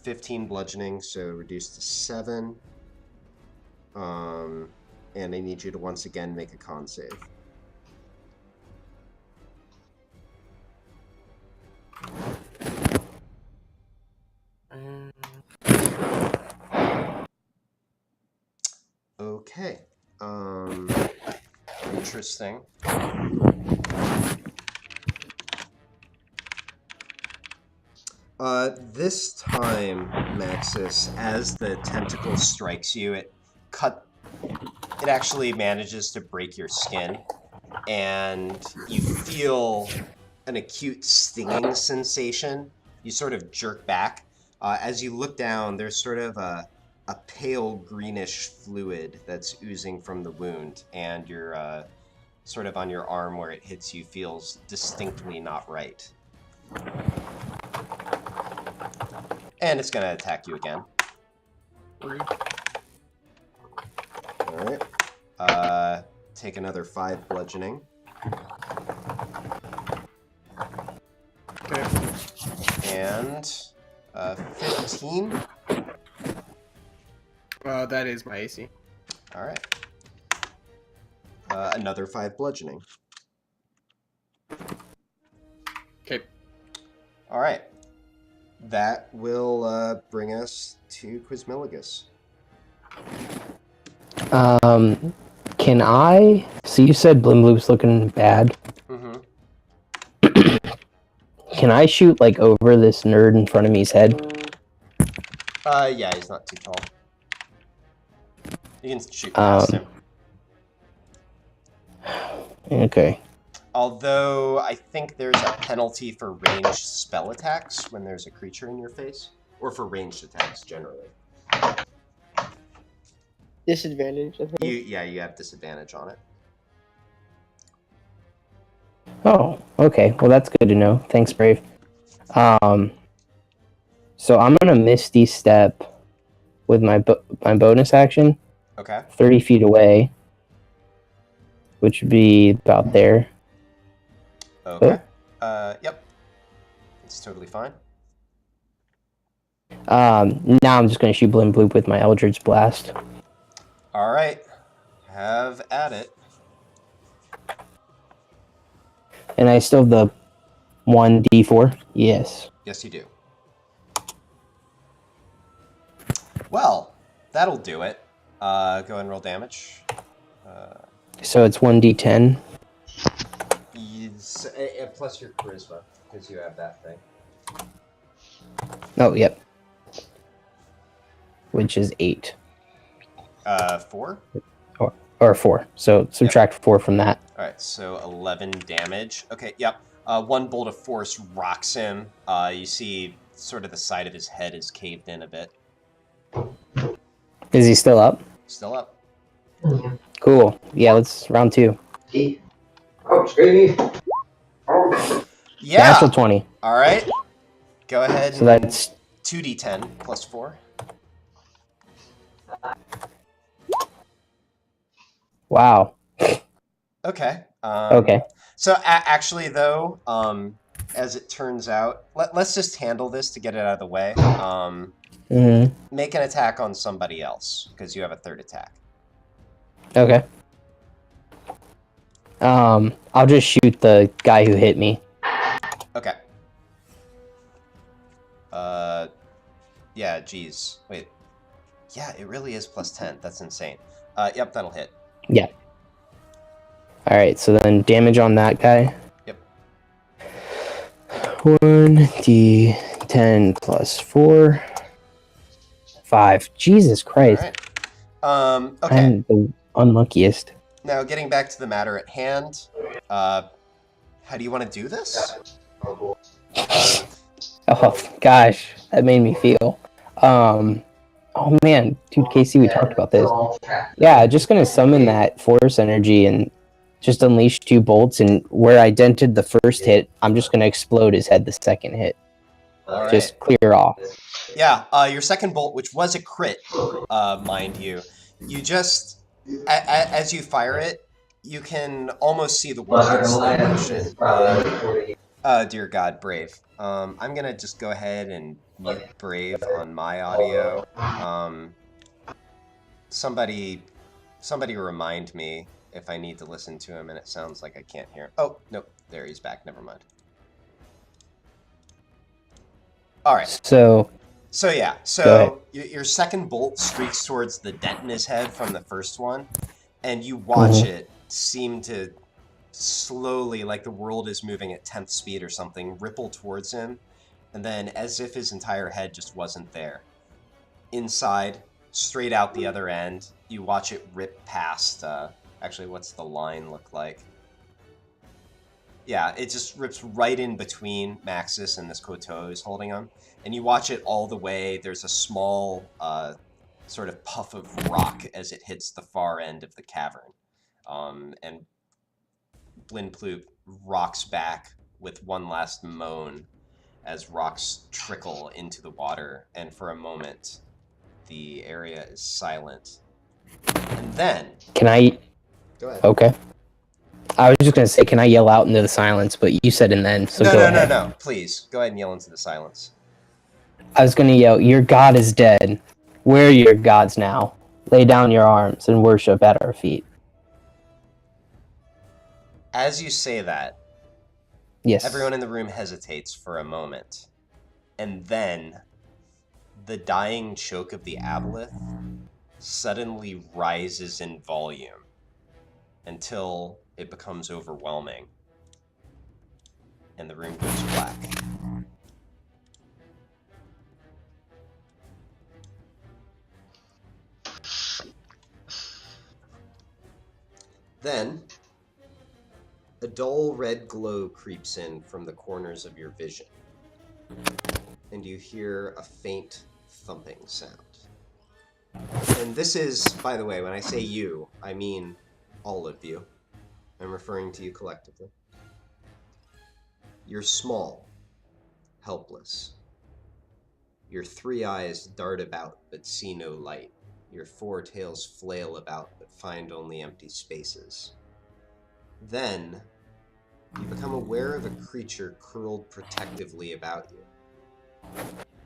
15 bludgeoning, so reduced to 7. And I need you to once again make a con save. Okay. Interesting. This time, Maxis, as the tentacle strikes you, it actually manages to break your skin, and you feel an acute stinging sensation. You sort of jerk back. As you look down, there's sort of a pale greenish fluid that's oozing from the wound, and your sort of on your arm where it hits you feels distinctly not right. And it's going to attack you again. Alright. Take another 5 bludgeoning. Okay. And 15. That is my AC. Alright. Another 5 bludgeoning. Okay. Alright. That will bring us to Quizmiligus. Can I? So you said Blimbloop's looking bad. Mm-hmm. Can I shoot like over this nerd in front of me's head? Yeah, he's not too tall. You can shoot past him. Okay. Although, I think there's a penalty for ranged spell attacks when there's a creature in your face. Or for ranged attacks, generally. Disadvantage, I think. You have disadvantage on it. Oh, okay. Well, that's good to know. Thanks, Brave. So I'm gonna Misty Step with my bonus action. Okay. 30 feet away, which would be about there. Okay. Yep. It's totally fine. Now I'm just gonna shoot Blimbloop with my Eldritch Blast. Alright. Have at it. And I still have the 1d4? Yes. Yes, you do. Well, that'll do it. Go ahead and roll damage. So it's 1d10? Plus your charisma, because you have that thing. Oh, yep. Which is 8. 4? Or 4. So subtract 4 from that. Alright, so 11 damage. Okay, yep. 1 bolt of force rocks him. You see sort of the side of his head is caved in a bit. Is he still up? Still up. Cool. Yeah, let's round 2. Oh, screamy. Yeah! Natural 20. Alright. Go ahead So and that's 2d10 plus 4. wow. Okay. Okay. So actually, though, as it turns out, let's just handle this to get it out of the way. Make an attack on somebody else, because you have a 3rd attack. Okay. I'll just shoot the guy who hit me. Okay. Yeah, geez. Wait. Yeah, it really is plus 10. That's insane. Yep, that'll hit. Yeah. Alright, so then damage on that guy. Yep. 1d10 plus 4. 5. Jesus Christ. Alright. Okay. I'm the unluckiest. Now, getting back to the matter at hand, how do you want to do this? Oh gosh, that made me feel. Oh man, dude, Casey, we talked about this. Yeah, just gonna summon that force energy and just unleash 2 bolts, and where I dented the first hit, I'm just gonna explode his head the second hit. All right. Just clear off. Yeah, your second bolt, which was a crit, mind you, you just, as you fire it, you can almost see the world in slow motion. Dear God, Brave. I'm gonna just go ahead and mute Brave on my audio. Somebody remind me if I need to listen to him, and it sounds like I can't hear him. Oh, nope, there he's back. Never mind. All right. So yeah, so your second bolt streaks towards the dent in his head from the first one, and you watch it seem to slowly, like the world is moving at 10th speed or something, ripple towards him, and then as if his entire head just wasn't there. Inside, straight out the other end, you watch it rip past, actually, what's the line look like? Yeah, it just rips right in between Maxis and this Koto is holding him. And you watch it all the way. There's a small sort of puff of rock as it hits the far end of the cavern. And Blindploop rocks back with one last moan as rocks trickle into the water. And for a moment, the area is silent. And then... Can I... Go ahead. Okay. I was just going to say, can I yell out into the silence? But you said and then, so No. Please, go ahead and yell into the silence. I was going to yell, your god is dead. Where are your gods now? Lay down your arms and worship at our feet. As you say that, yes, everyone in the room hesitates for a moment. And then the dying choke of the aboleth suddenly rises in volume until it becomes overwhelming. And the room goes black. Then, a dull red glow creeps in from the corners of your vision, and you hear a faint thumping sound. And this is, by the way, when I say you, I mean all of you. I'm referring to you collectively. You're small, helpless. Your 3 eyes dart about but see no light. Your 4 tails flail about but find only empty spaces. Then, you become aware of a creature curled protectively about you.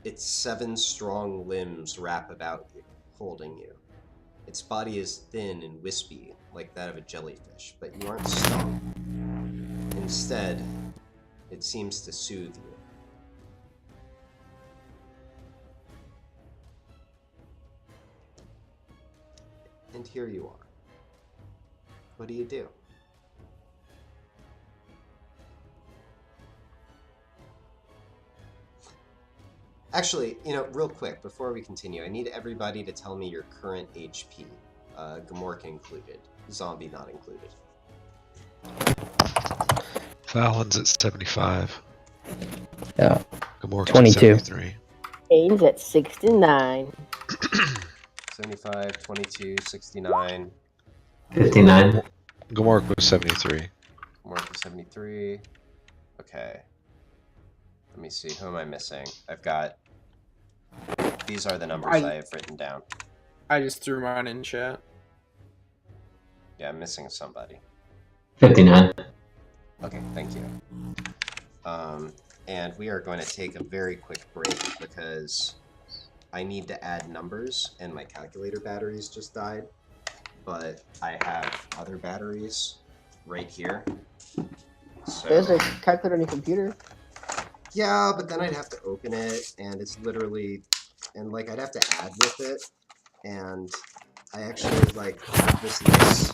Its 7 strong limbs wrap about you, holding you. Its body is thin and wispy, like that of a jellyfish, but you aren't stung. Instead, it seems to soothe you. And here you are. What do you do? Actually, real quick, before we continue, I need everybody to tell me your current HP. Gamork included. Zombie not included. Fallon's at 75. Yeah. Gamork's 22. at 73. Ains at 69. 75, 22, 69. 59. Gamork was 73. Gamork was 73. Okay. Let me see, who am I missing? I've got... These are the numbers I have written down. I just threw mine in chat. Yeah, I'm missing somebody. 59. Okay, thank you. And we are going to take a very quick break because I need to add numbers and my calculator batteries just died. But I have other batteries right here. So... There's a calculator on your computer. Yeah, but then I'd have to open it, and it's literally... And, I'd have to add with it, and I actually, have this nice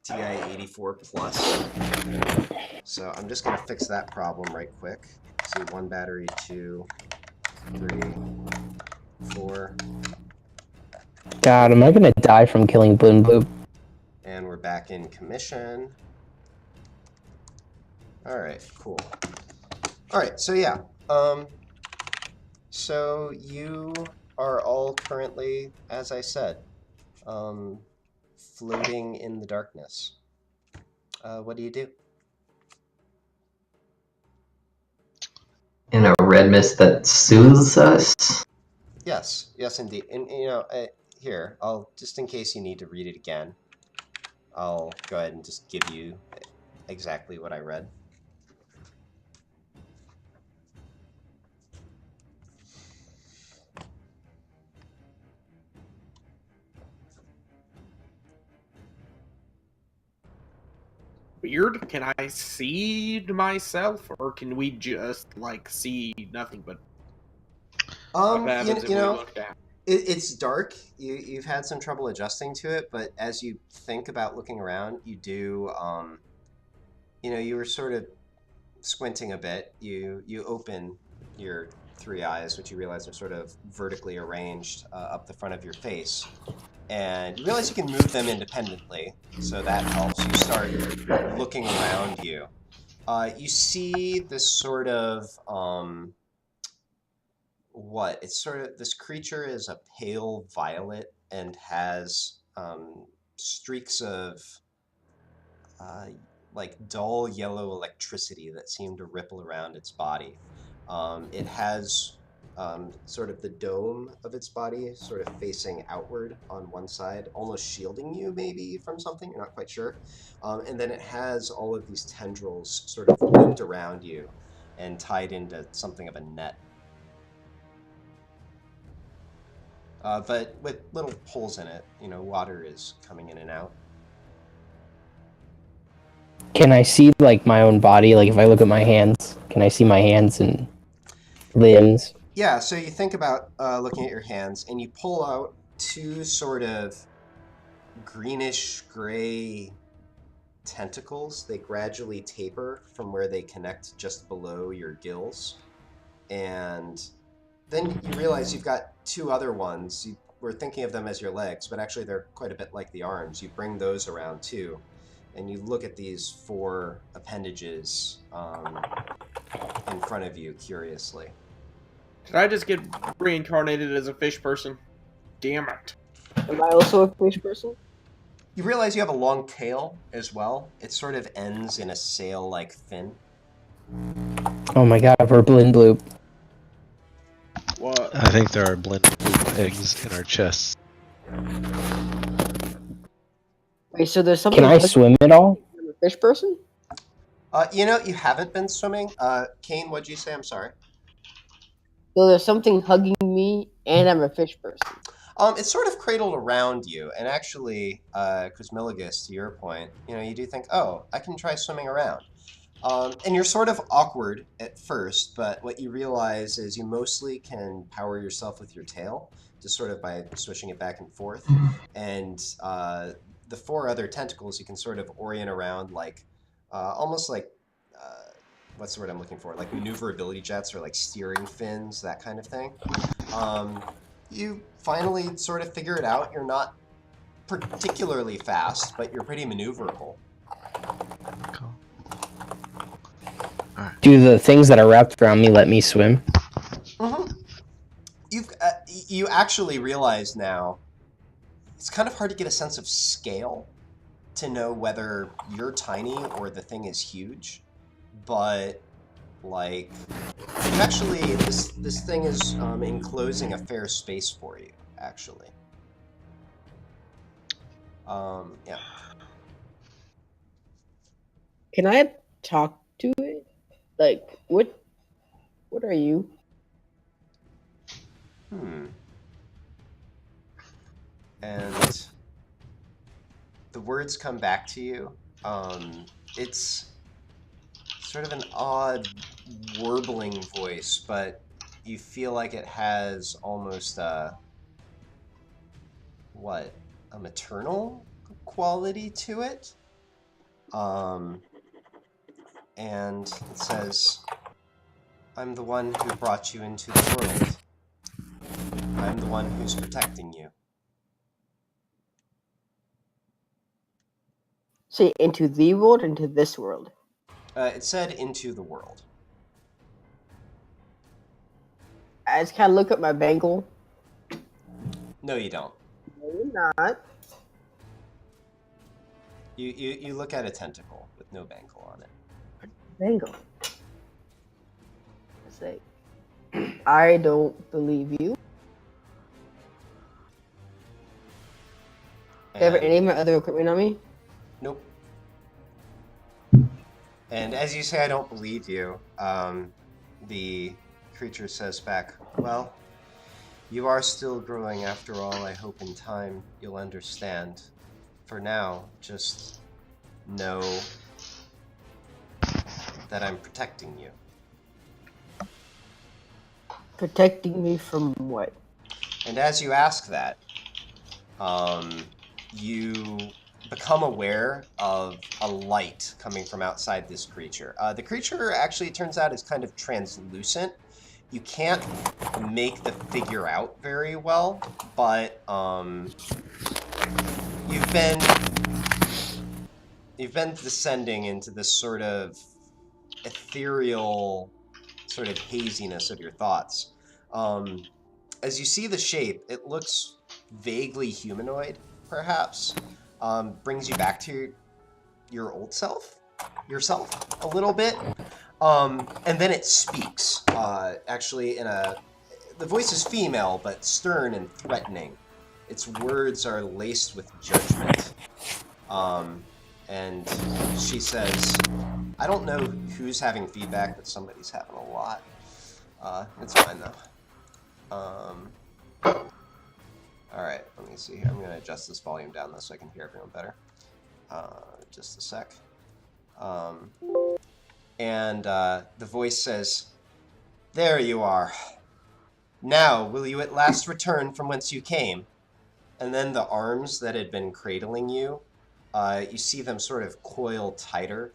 TI-84 Plus. So I'm just going to fix that problem right quick. See, 1 battery, 2, 3, 4. God, am I gonna die from killing Blindploop? And we're back in commission. Alright, cool. Alright, so yeah, So you are all currently, as I said, floating in the darkness. What do you do? In a red mist that soothes us? Yes, yes, indeed. And here, I'll just in case you need to read it again, I'll go ahead and just give you exactly what I read. Weird. Can I see myself, or can we just like see nothing but what happens if we look down? It's dark. You've had some trouble adjusting to it, but as you think about looking around, you do. You were sort of squinting a bit. You open your three eyes, which you realize are sort of vertically arranged up the front of your face, and you realize you can move them independently. So that helps. You start looking around you. You see this sort of it's sort of this creature is a pale violet and has streaks of uh, like dull yellow electricity that seem to ripple around its body. It has sort of the dome of its body sort of facing outward on one side, almost shielding you maybe from something, you're not quite sure. And then it has all of these tendrils sort of looped around you and tied into something of a net. But with little holes in it, water is coming in and out. Can I see like my own body? Like if I look at my hands, can I see my hands and limbs? Yeah, so you think about looking at your hands, and you pull out two sort of greenish gray tentacles. They gradually taper from where they connect just below your gills. And then you realize you've got two other ones. You were thinking of them as your legs, but actually they're quite a bit like the arms. You bring those around too, and you look at these four appendages in front of you curiously. Did I just get reincarnated as a fish person? Damn it. Am I also a fish person? You realize you have a long tail as well. It sort of ends in a sail-like fin. Oh my god, we're blin bloop. What? I think there are blended eggs in our chests. Wait, so there's something. Can I swim at all? I'm a fish person? You haven't been swimming. Kane, what'd you say? I'm sorry. So there's something hugging me, and I'm a fish person. It's sort of cradled around you, and actually, Cosmiligus, to your point, you do think, oh, I can try swimming around. And you're sort of awkward at first, but what you realize is you mostly can power yourself with your tail, just sort of by swishing it back and forth. And the four other tentacles you can sort of orient around like, almost like, what's the word I'm looking for? Like maneuverability jets or like steering fins, that kind of thing. You finally sort of figure it out. You're not particularly fast, but you're pretty maneuverable. Cool. Do the things that are wrapped around me let me swim? Mm-hmm. You actually realize now it's kind of hard to get a sense of scale to know whether you're tiny or the thing is huge, but like actually this thing is enclosing a fair space for you actually. Yeah. Can I talk to it? Like, what are you? And the words come back to you. It's sort of an odd, warbling voice, but you feel like it has almost a maternal quality to it. And it says, I'm the one who brought you into the world. I'm the one who's protecting you. Say into the world, into this world. It said into the world. I just kind of look at my bangle. No, you don't. No, you're not. You look at a tentacle with no bangle on it. Bangle. I say, I don't believe you. Do you have any of my other equipment on me? Nope. And as you say, I don't believe you, the creature says back, well, you are still growing after all. I hope in time you'll understand. For now, just know that I'm protecting you. Protecting me from what? And as you ask that, you become aware of a light coming from outside this creature. The creature actually, it turns out, is kind of translucent. You can't make the figure out very well, but you've been descending into this sort of ethereal sort of haziness of your thoughts. As you see the shape, it looks vaguely humanoid, perhaps. Brings you back to your old self, yourself, a little bit. And then it speaks, actually the voice is female, but stern and threatening. Its words are laced with judgment. And she says, I don't know who's having feedback, but somebody's having a lot. It's fine, though. Alright, let me see here. I'm going to adjust this volume down, though, so I can hear everyone better. Just a sec. And the voice says, there you are. Now, will you at last return from whence you came? And then the arms that had been cradling you, you see them sort of coil tighter,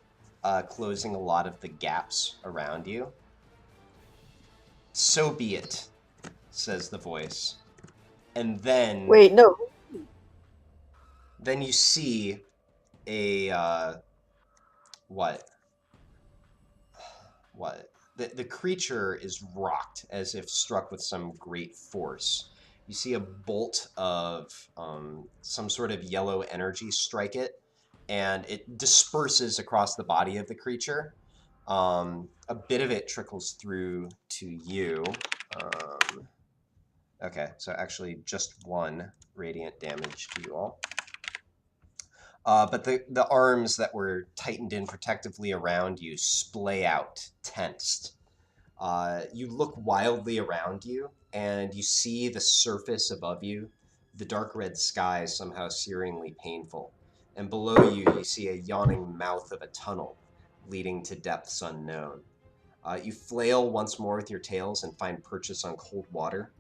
closing a lot of the gaps around you. So be it, says the voice. And then... Wait, no. Then you see a, what? The creature is rocked as if struck with some great force. You see a bolt of some sort of yellow energy strike it, and it disperses across the body of the creature. A bit of it trickles through to you. Okay, so actually just 1 radiant damage to you all. But the arms that were tightened in protectively around you splay out, tensed. You look wildly around you, and you see the surface above you, the dark red sky somehow searingly painful. And below you, you see a yawning mouth of a tunnel leading to depths unknown. You flail once more with your tails and find purchase on cold water,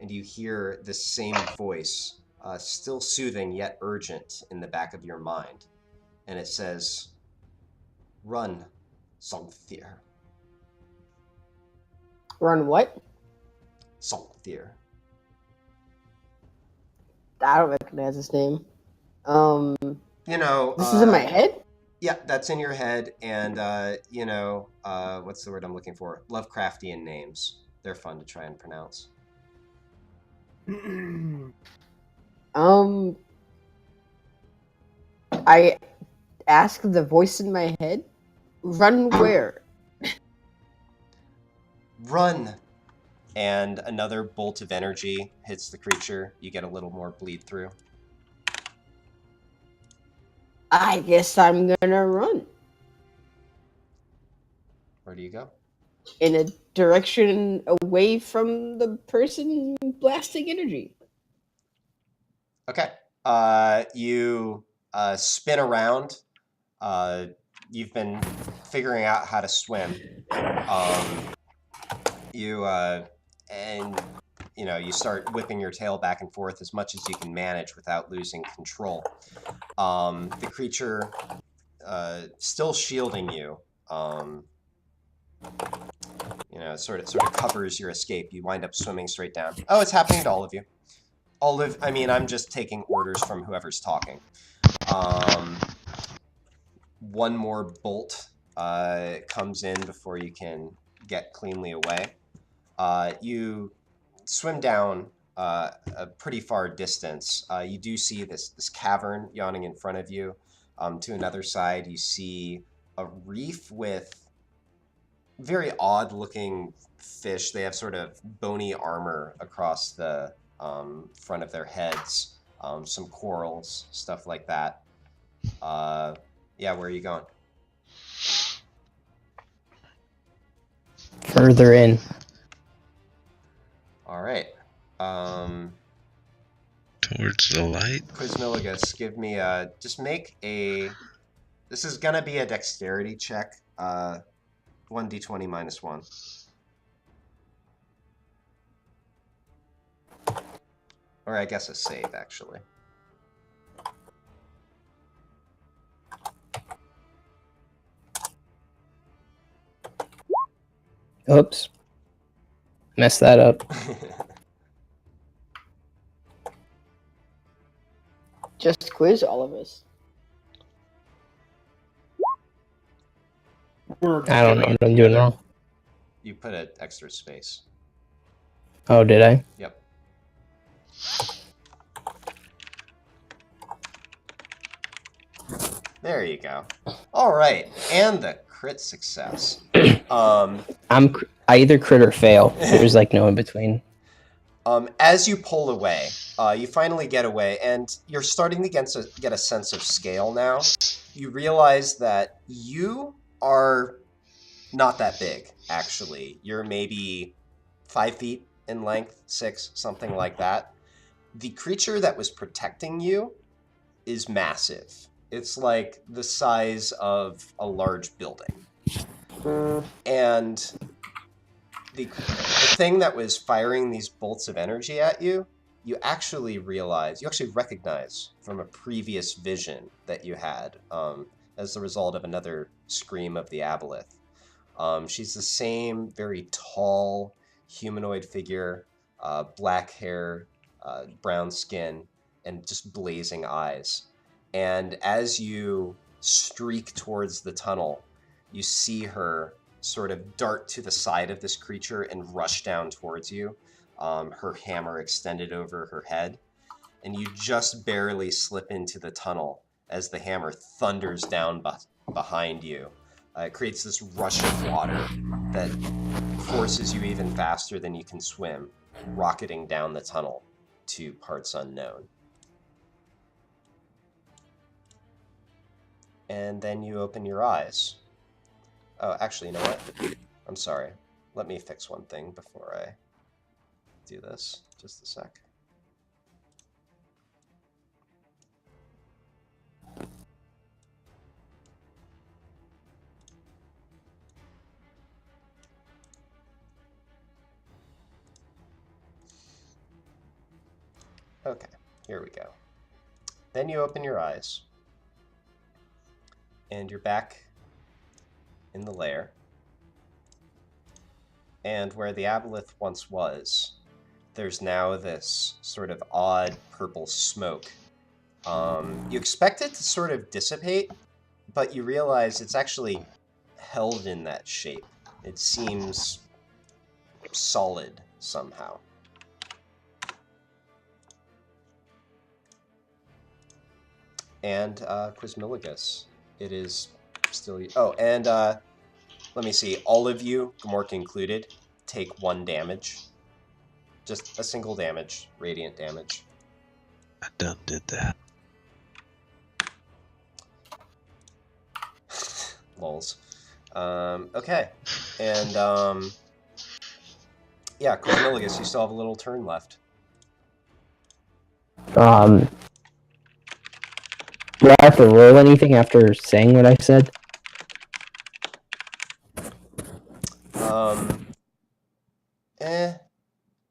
and you hear this same voice, still soothing yet urgent in the back of your mind. And it says, run, Hzoggrnthir. Run what? Hzoggrnthir. I don't recognize this name. You know... This is in my head? Yeah, that's in your head, and, you know, what's the word I'm looking for? Lovecraftian names. They're fun to try and pronounce. I ask the voice in my head, run where? Run! And another bolt of energy hits the creature. You get a little more bleed through. I guess I'm gonna run. Where do you go? In a direction away from the person blasting energy. Okay. You spin around. You've been figuring out how to swim. And you know, you start whipping your tail back and forth as much as you can manage without losing control. The creature, still shielding you, you know, sort of covers your escape. You wind up swimming straight down. Oh, it's happening to all of you. I mean, I'm just taking orders from whoever's talking. 1 more bolt comes in before you can get cleanly away. You swim down a pretty far distance, you do see this cavern yawning in front of you. To another side, you see a reef with very odd-looking fish. They have sort of bony armor across the front of their heads, some corals, stuff like that. Yeah, where are you going? Further in. All right. Towards the light. Quizmilligus, give me a... Just make a... This is going to be a dexterity check. 1d20 minus 1. Or I guess a save, actually. Oops. Messed that up. Just quiz all of us. I don't know what I'm doing wrong. You put an extra space. Oh, did I? Yep. There you go. All right, and the crit success. I either crit or fail. There's like no in between. As you pull away, you finally get away, and you're starting to get a sense of scale now. You realize that you are not that big, actually. You're maybe 5 feet in length, 6, something like that. The creature that was protecting you is massive. It's like the size of a large building. And the thing that was firing these bolts of energy at you, you actually recognize from a previous vision that you had as the result of another scream of the aboleth. She's the same very tall humanoid figure, black hair, brown skin, and just blazing eyes. And as you streak towards the tunnel, you see her sort of dart to the side of this creature and rush down towards you, her hammer extended over her head. And you just barely slip into the tunnel as the hammer thunders down behind you. It creates this rush of water that forces you even faster than you can swim, rocketing down the tunnel to parts unknown. And then you open your eyes. Oh, actually, you know what? I'm sorry. Let me fix one thing before I do this. Just a sec. Okay, here we go. Then you open your eyes. And you're back in the lair. And where the aboleth once was, there's now this sort of odd purple smoke. You expect it to sort of dissipate, but you realize it's actually held in that shape. It seems solid somehow. And Quizmilligus, it is still... Oh, and let me see. All of you, Gmork included, take 1 damage. Just a single damage, radiant damage. I done did that. Lols. Okay. And, yeah, Quizmilligus, you still have a little turn left. Do I have to roll anything after saying what I said?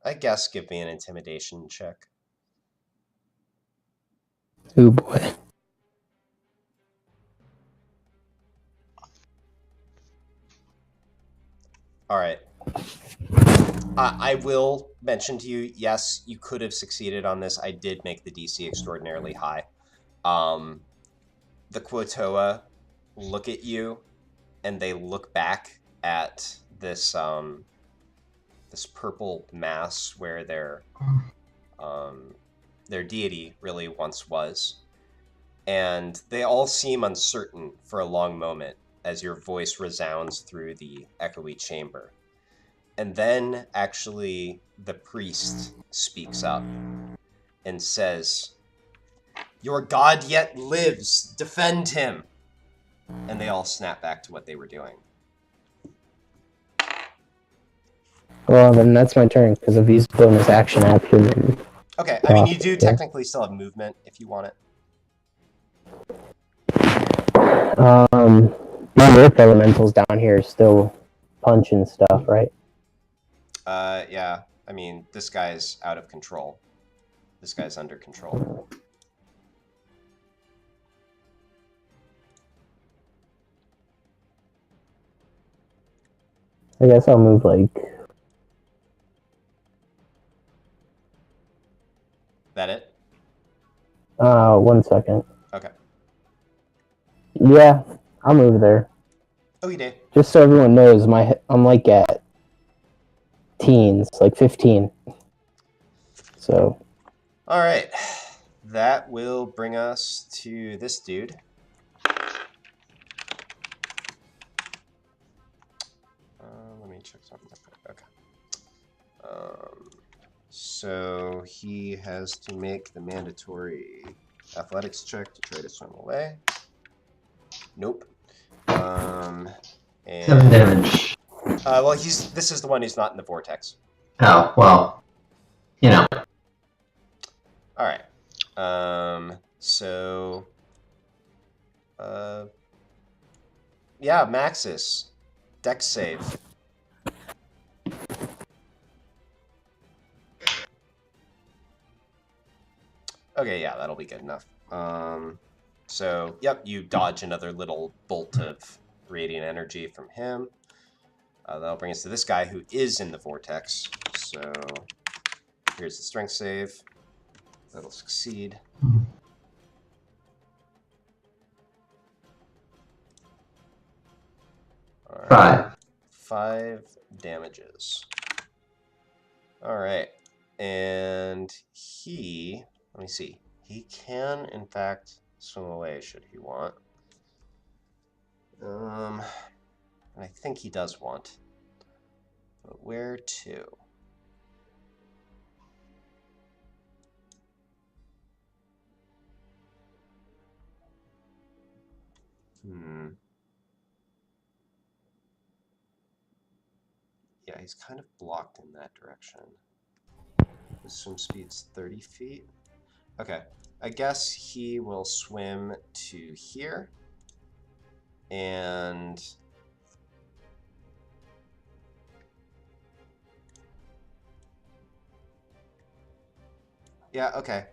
I guess give me an intimidation check. Oh boy. Alright. I will mention to you, yes, you could have succeeded on this. I did make the DC extraordinarily high. The Quotoa look at you, and they look back at this this purple mass where their deity really once was. And they all seem uncertain for a long moment as your voice resounds through the echoey chamber. And then, actually, the priest speaks up and says, "Your god yet lives! Defend him!" And they all snap back to what they were doing. Well, then that's my turn, because I've used bonus action and Okay, I mean, you do technically still have movement if you want it. The earth elementals down here still punching stuff, right? Yeah. I mean, this guy's out of control. This guy's under control. I guess I'll move, like... That it? 1 second. Okay. Yeah, I'll move there. Oh, you did. Just so everyone knows, I'm like at teens, like 15. So. All right. That will bring us to this dude. Let me check something. Okay. So he has to make the mandatory athletics check to try to swim away. Nope. And 7 damage. well, this is the one who's not in the vortex. Oh, well. You know. All right. So. Yeah, Maxis. Dex save. Okay, yeah, that'll be good enough. So, yep, you dodge another little bolt of radiant energy from him. That'll bring us to this guy who is in the vortex. So, here's the strength save. That'll succeed. All right. 5 damages. All right. And he... Let me see. He can, in fact, swim away should he want. And I think he does want. But where to? Yeah, he's kind of blocked in that direction. His swim speed's 30 feet. Okay, I guess he will swim to here. And... yeah, okay.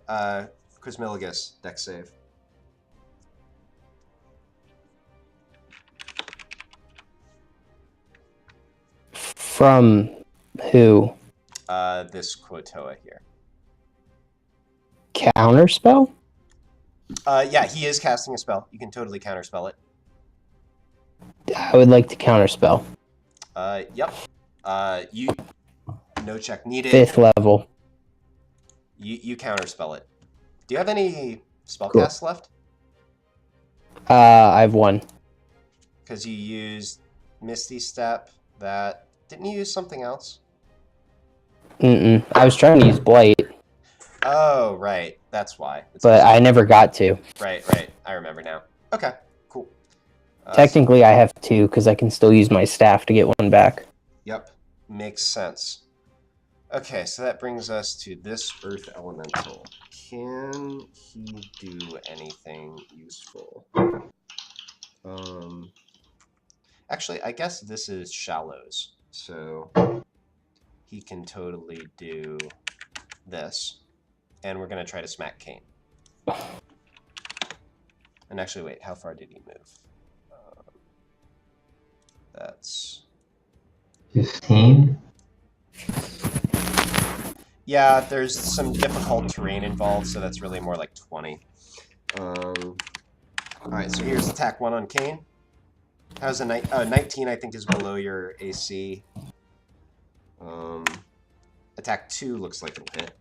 Quizmiligus, dex save. From who? This Quotoa here. Counterspell? Yeah, he is casting a spell. You can totally counterspell it. I would like to counterspell. Yep. You... No check needed. 5th level. You counterspell it. Do you have any spellcasts left? I have 1. Because you used Misty Step, that... Didn't you use something else? I was trying to use Blight. Oh, right. That's why. But I never got to. Right. I remember now. Okay, cool. Technically, I have 2, because I can still use my staff to get 1 back. Yep. Makes sense. Okay, so that brings us to this Earth Elemental. Can he do anything useful? Actually, I guess this is Shallows. So he can totally do this. And we're going to try to smack Kane. And actually, wait, how far did he move? That's... 15? Yeah, there's some difficult terrain involved, so that's really more like 20. Alright, so here's attack 1 on Kane. How's a 19, I think, is below your AC. Attack 2 looks like it'll hit.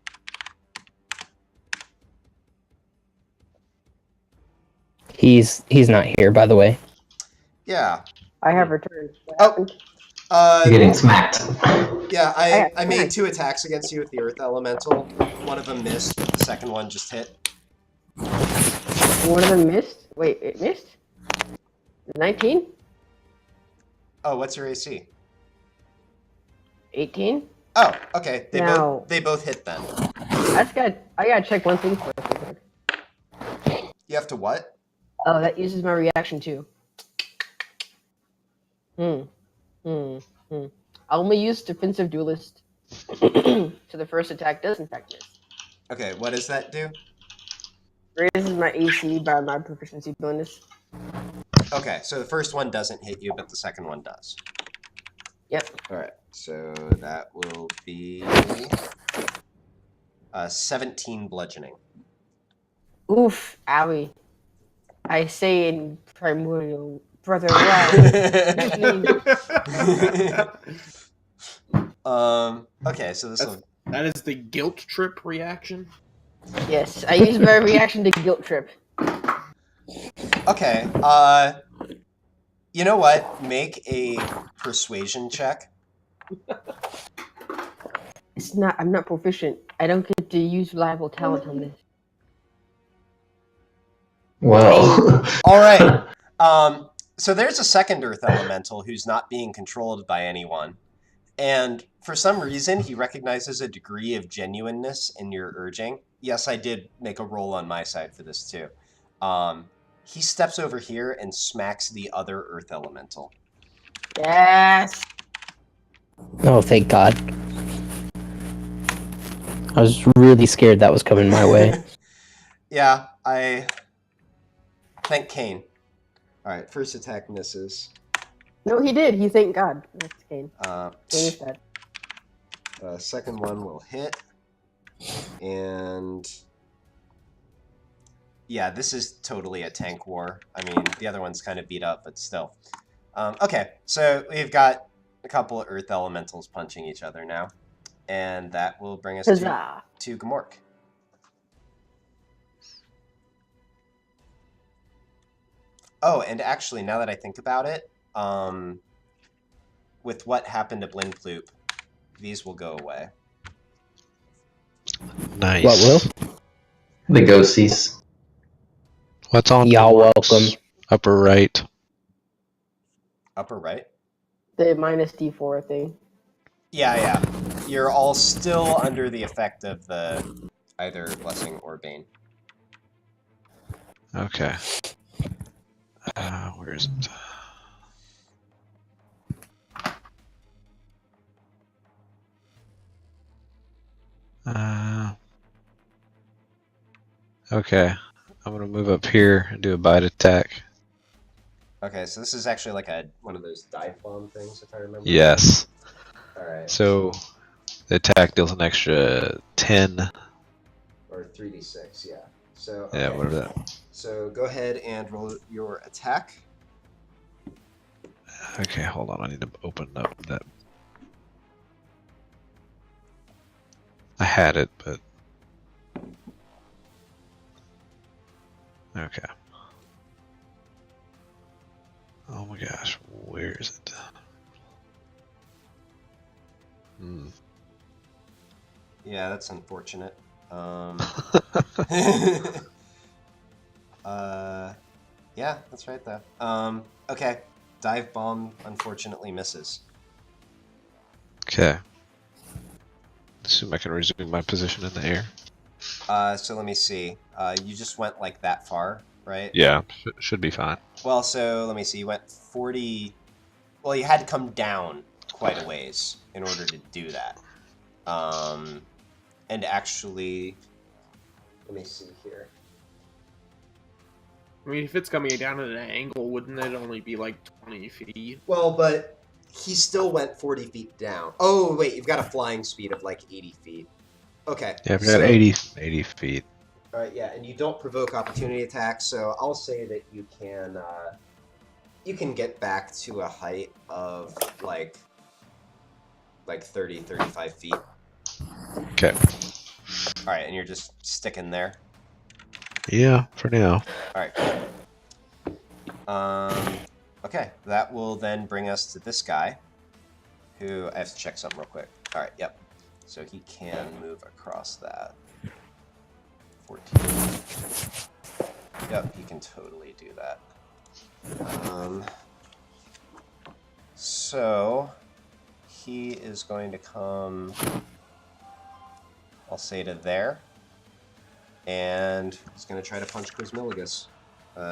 He's not here, by the way. Yeah. I have returned. What Oh. happened? You're getting smacked. Yeah, I I made 2 attacks against you with the Earth Elemental. One of them missed, but the second one just hit. One of them missed? Wait, it missed? 19? Oh, what's your AC? 18? Oh, okay. No. They both hit then. I gotta check one thing first. real quick. You have to what? Oh, that uses my reaction too. I only use defensive duelist. So the first attack does in fact miss. Okay, what does that do? Raises my AC by my proficiency bonus. Okay, so the first one doesn't hit you, but the second one does. Yep. Alright, so that will be 17 bludgeoning. Oof, owie. I say in primordial brother okay, so this will... That is the guilt trip reaction. Yes, I use my reaction to guilt trip. Okay, you know what? Make a persuasion check. I'm not proficient. I don't get to use reliable talent on this. Well. Alright, so there's a second Earth Elemental who's not being controlled by anyone. And for some reason, he recognizes a degree of genuineness in your urging. Yes, I did make a roll on my side for this too. He steps over here and smacks the other Earth Elemental. Yes. Oh, thank God. I was really scared that was coming my way. Yeah, I thank Kane. Alright, first attack misses. No, he did. He thanked God. That's Kane. Kane is dead. Second one will hit. And... yeah, this is totally a tank war. I mean, the other one's kind of beat up, but still. Okay, so we've got a couple of Earth Elementals punching each other now. And that will bring us to Gmork. Oh, and actually, now that I think about it, with what happened to Blindploop, these will go away. Nice. What will? The ghosties. What's on Y'all Gmork's welcome. upper right? Upper right? The minus D4 thing. Yeah. You're all still under the effect of the either Blessing or Bane. Okay. Where is it? Okay. I'm gonna move up here and do a bite attack. Okay, so this is actually like one of those dive bomb things, if I remember. Yes. Alright. So the attack deals an extra 10. Or 3d6, yeah. So okay. Yeah, whatever that. So go ahead and roll your attack. Okay, hold on. I need to open up that. I had it, but okay. Oh my gosh, where is it? Yeah, that's unfortunate. Yeah, that's right though. Okay. Dive bomb unfortunately misses. Okay. Assume I can resume my position in the air. So let me see. You just went like that far, right? Yeah, should be fine. Well, so let me see. You went 40. Well, you had to come down quite a ways in order to do that. And actually, let me see here. I mean, if it's coming down at an angle, wouldn't it only be like 20 feet? Well, but he still went 40 feet down. Oh, wait, you've got a flying speed of like 80 feet. Okay. Yeah, I've got 80 feet. All right, yeah, and you don't provoke opportunity attacks, so I'll say that you can get back to a height of like 30, 35 feet. Okay. All right, and you're just sticking there. Yeah, for now. All right. Okay, that will then bring us to this guy, who I have to check something real quick. All right, yep. So he can move across that. 14. Yep, he can totally do that. So he is going to come, I'll say to there, and he's going to try to punch Quizmilligus.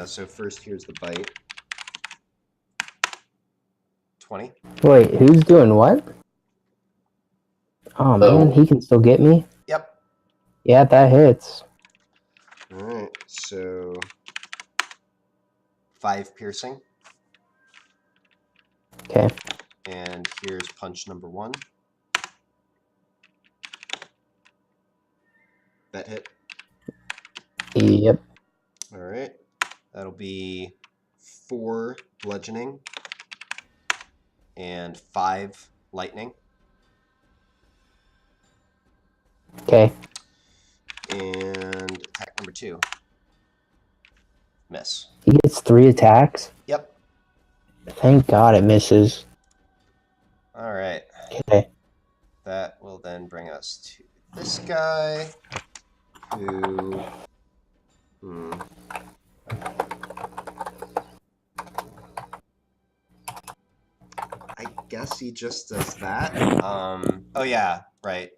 So first, here's the bite. 20. Wait, who's doing what? Oh man, he can still get me? Yep. Yeah, that hits. Alright, so 5 piercing. Okay. And here's punch number 1. That hit. Yep. Alright. That'll be 4 bludgeoning and 5 lightning. Okay. And attack number 2. Miss. He gets 3 attacks? Yep. Thank God it misses. Alright. Okay. That will then bring us to this guy, who... I guess he just does that. Oh yeah, right.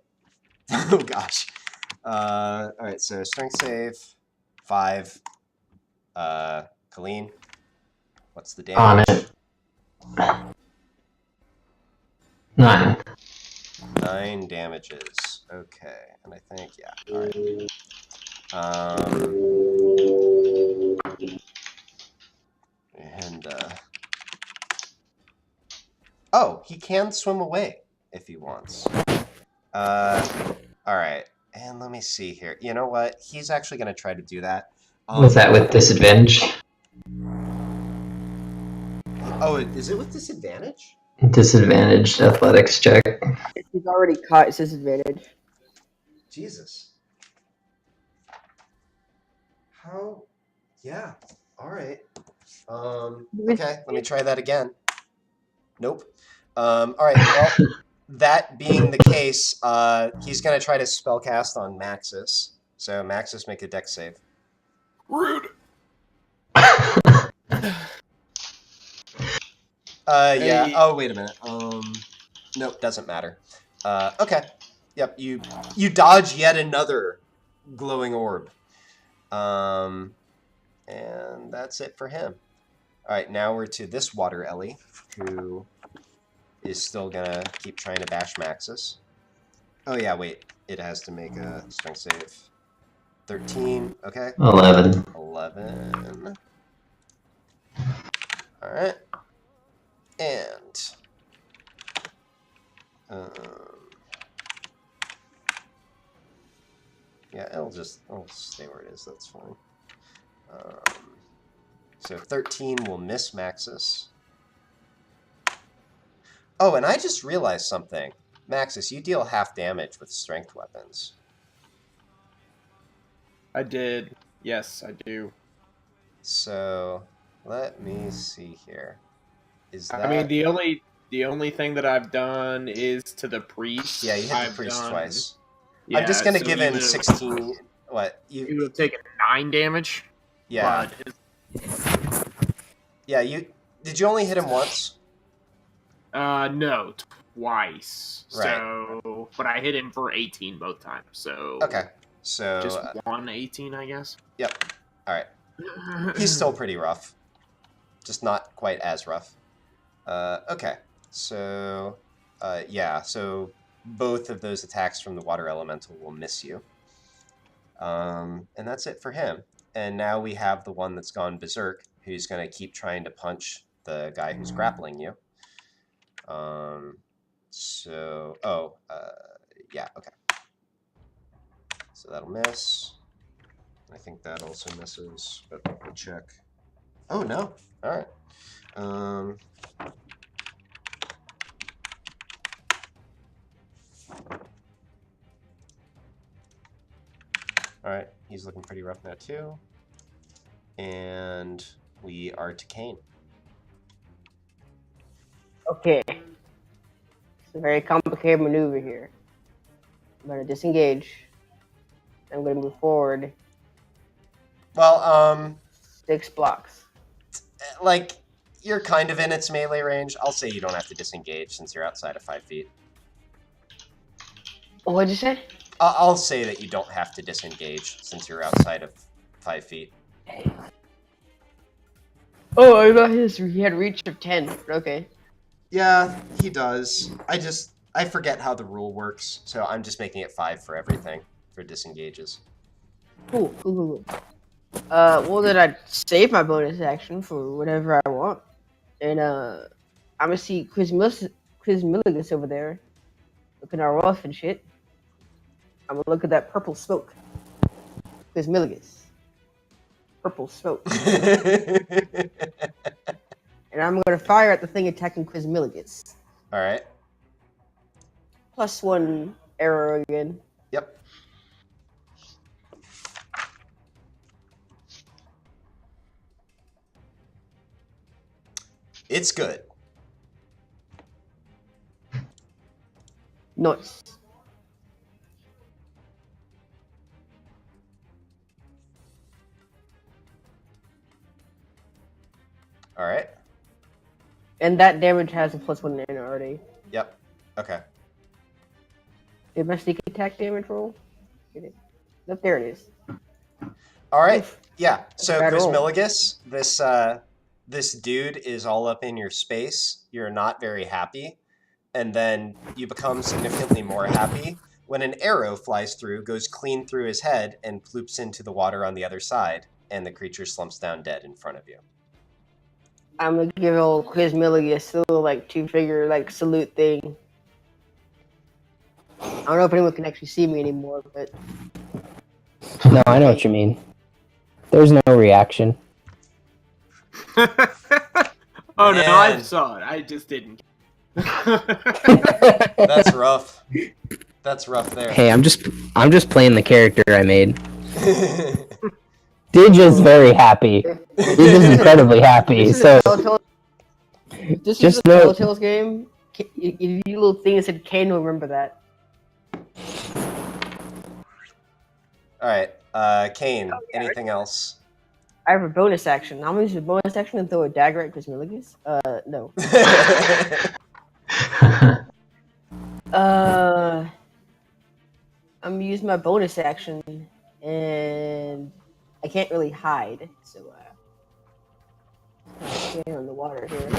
Oh gosh. Alright, so strength save, 5. Colleen, what's the damage? On it. 9. 9 damages. Okay, and I think, yeah, alright. And, oh, he can swim away if he wants. Alright, and let me see here. You know what? He's actually going to try to do that. Was that with disadvantage? Oh, is it with disadvantage? Disadvantaged athletics check. He's already caught. It's disadvantage. Jesus. How? Yeah. All right. Okay, let me try that again. Nope. All right. Well, that being the case, he's going to try to spellcast on Maxis. So Maxis, make a dex save. Rude. Yeah. Hey. Oh, wait a minute. Nope, doesn't matter. Okay. Yep. You dodge yet another glowing orb. And that's it for him. All right, now we're to this water Ellie, who is still gonna keep trying to bash Maxis. Oh yeah, wait. It has to make a strength save. 13. Okay. 11. 11. All right. And yeah, it'll stay where it is. That's fine. So 13 will miss Maxis. Oh, and I just realized something. Maxis, you deal half damage with strength weapons. I did. Yes, I do. So let me see here. Is that? I mean, the only thing that I've done is to the priest. Yeah, you hit the priest twice. Yeah, I'm just gonna so give him 16. What You would have taken 9 damage. Yeah. Yeah. Did you only hit him once? No, twice. Right. So, but I hit him for 18 both times. So Okay. So just 118, I guess. Yep. All right. He's still pretty rough, just not quite as rough. Okay. So yeah. So both of those attacks from the water elemental will miss you. And that's it for him. And now we have the one that's gone berserk, who's going to keep trying to punch the guy who's grappling you. Yeah, okay. So that'll miss. I think that also misses, but we'll check. Oh, no. All right. Alright, he's looking pretty rough now too. And we are to Kane. Okay. It's a very complicated maneuver here. I'm gonna disengage. I'm gonna move forward Well, 6 blocks. like, you're kind of in its melee range. I'll say you don't have to disengage since you're outside of 5 feet. What'd you say? I'll say that you don't have to disengage since you're outside of 5 feet. Oh, I thought he had reach of 10. Okay. Yeah, he does. I forget how the rule works, so I'm just making it 5 for everything, for disengages. Cool. Well then I'd save my bonus action for whatever I want. And I'm gonna see Quiz Milligus over there. Looking all rough and shit. I'm gonna look at that purple smoke. Quiz Milligus. Purple smoke. And I'm gonna fire at the thing attacking Quiz Milligus. Alright. +1 arrow again. Yep. It's good. Nice. Alright. And that damage has a +1 in it already. Yep. Okay. Did my sneak attack damage roll? Nope, there it is. Alright. Yeah. So Bad roll. Quizmilligus, this dude is all up in your space. You're not very happy. And then you become significantly more happy when an arrow flies through, goes clean through his head, and ploops into the water on the other side, and the creature slumps down dead in front of you. I'm gonna give old Quiz Milligus a little like 2-figure like salute thing. I don't know if anyone can actually see me anymore, but No, I know what you mean. There's no reaction. Oh no, I Man. saw it. I just didn't. That's rough. That's rough there. Hey, I'm just playing the character I made. Didja's very happy. Didja's incredibly happy. this is So a Telltale. This is just a know- Telltale's game. If you little thing that said Kane will remember that. Alright. Kane, anything else? I have a bonus action. I'm gonna use a bonus action and throw a dagger at Quiz Milligus. No. I'm gonna use my bonus action, and I can't really hide, so stand on the water here.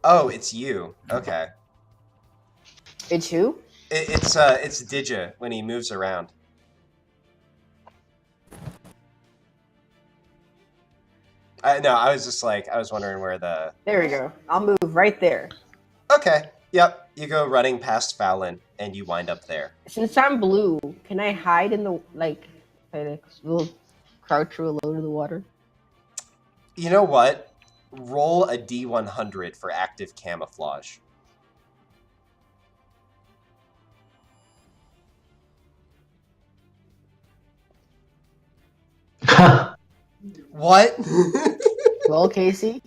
Oh, it's you. Okay. It's who? It's Didja when he moves around. I was just like, I was wondering where the... There we go. I'll move right there. Okay, yep. You go running past Fallon, and you wind up there. Since I'm blue, can I hide in the like a little crouch real low to the water? You know what? Roll a D100 for active camouflage. What? Well, Casey,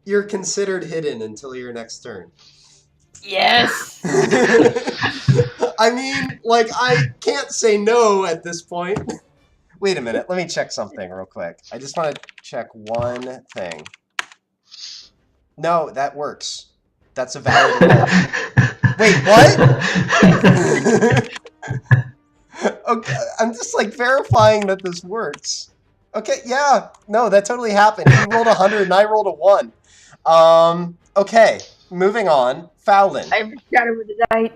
You're considered hidden until your next turn. yes. I mean, like, I can't say no at this point. Wait a minute, let me check something real quick. I just want to check one thing. No, that works. That's a valid roll. Wait, what? Okay, I'm just like verifying that this works. Okay, yeah, no, that totally happened. He rolled 100 and I rolled a 1. Okay, moving on. Fallon. I shadow with the night.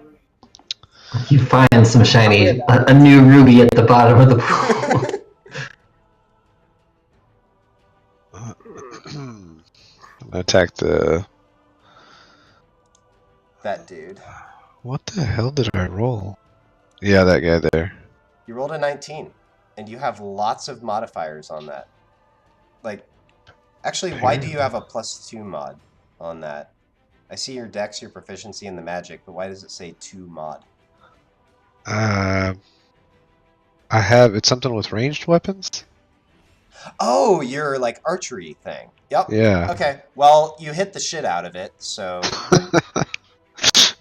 You find some shiny, a new ruby at the bottom of the pool. I'm gonna attack the... That dude. What the hell did I roll? Yeah, that guy there. You rolled a 19, and you have lots of modifiers on that. Like, actually, why do you have a +2 mod on that? I see your dex, your proficiency in the magic, but why does it say 2 mod? I have it's something with ranged weapons. Oh, your like archery thing. Yep. Yeah. Okay. Well, you hit the shit out of it, so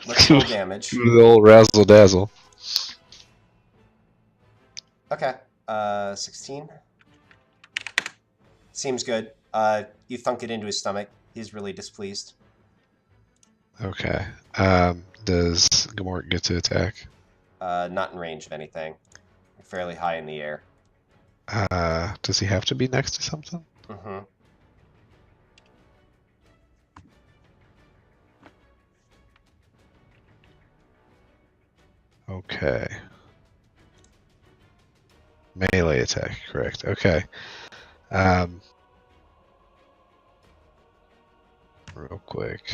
let's roll damage. The old razzle dazzle. Okay. 16. Seems good. You thunk it into his stomach. He's really displeased. Okay. Does Gamort get to attack? Not in range of anything. You're fairly high in the air. Does he have to be next to something? Mm-hmm. Okay. Melee attack, correct. Okay. Real quick.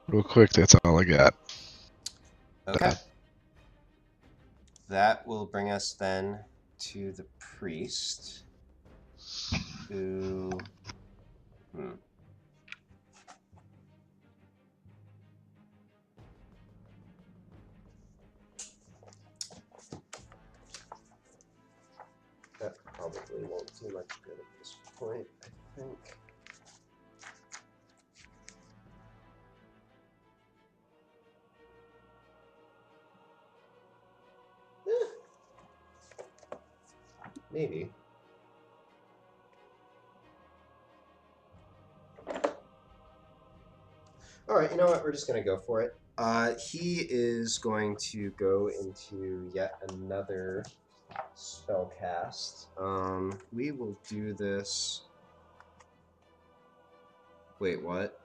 Real quick, that's all I got. Okay. That will bring us then to the priest, who... That probably won't do much good at this point, I think. Maybe. All right, you know what? We're just going to go for it. He is going to go into yet another spell cast. We will do this. Wait, what?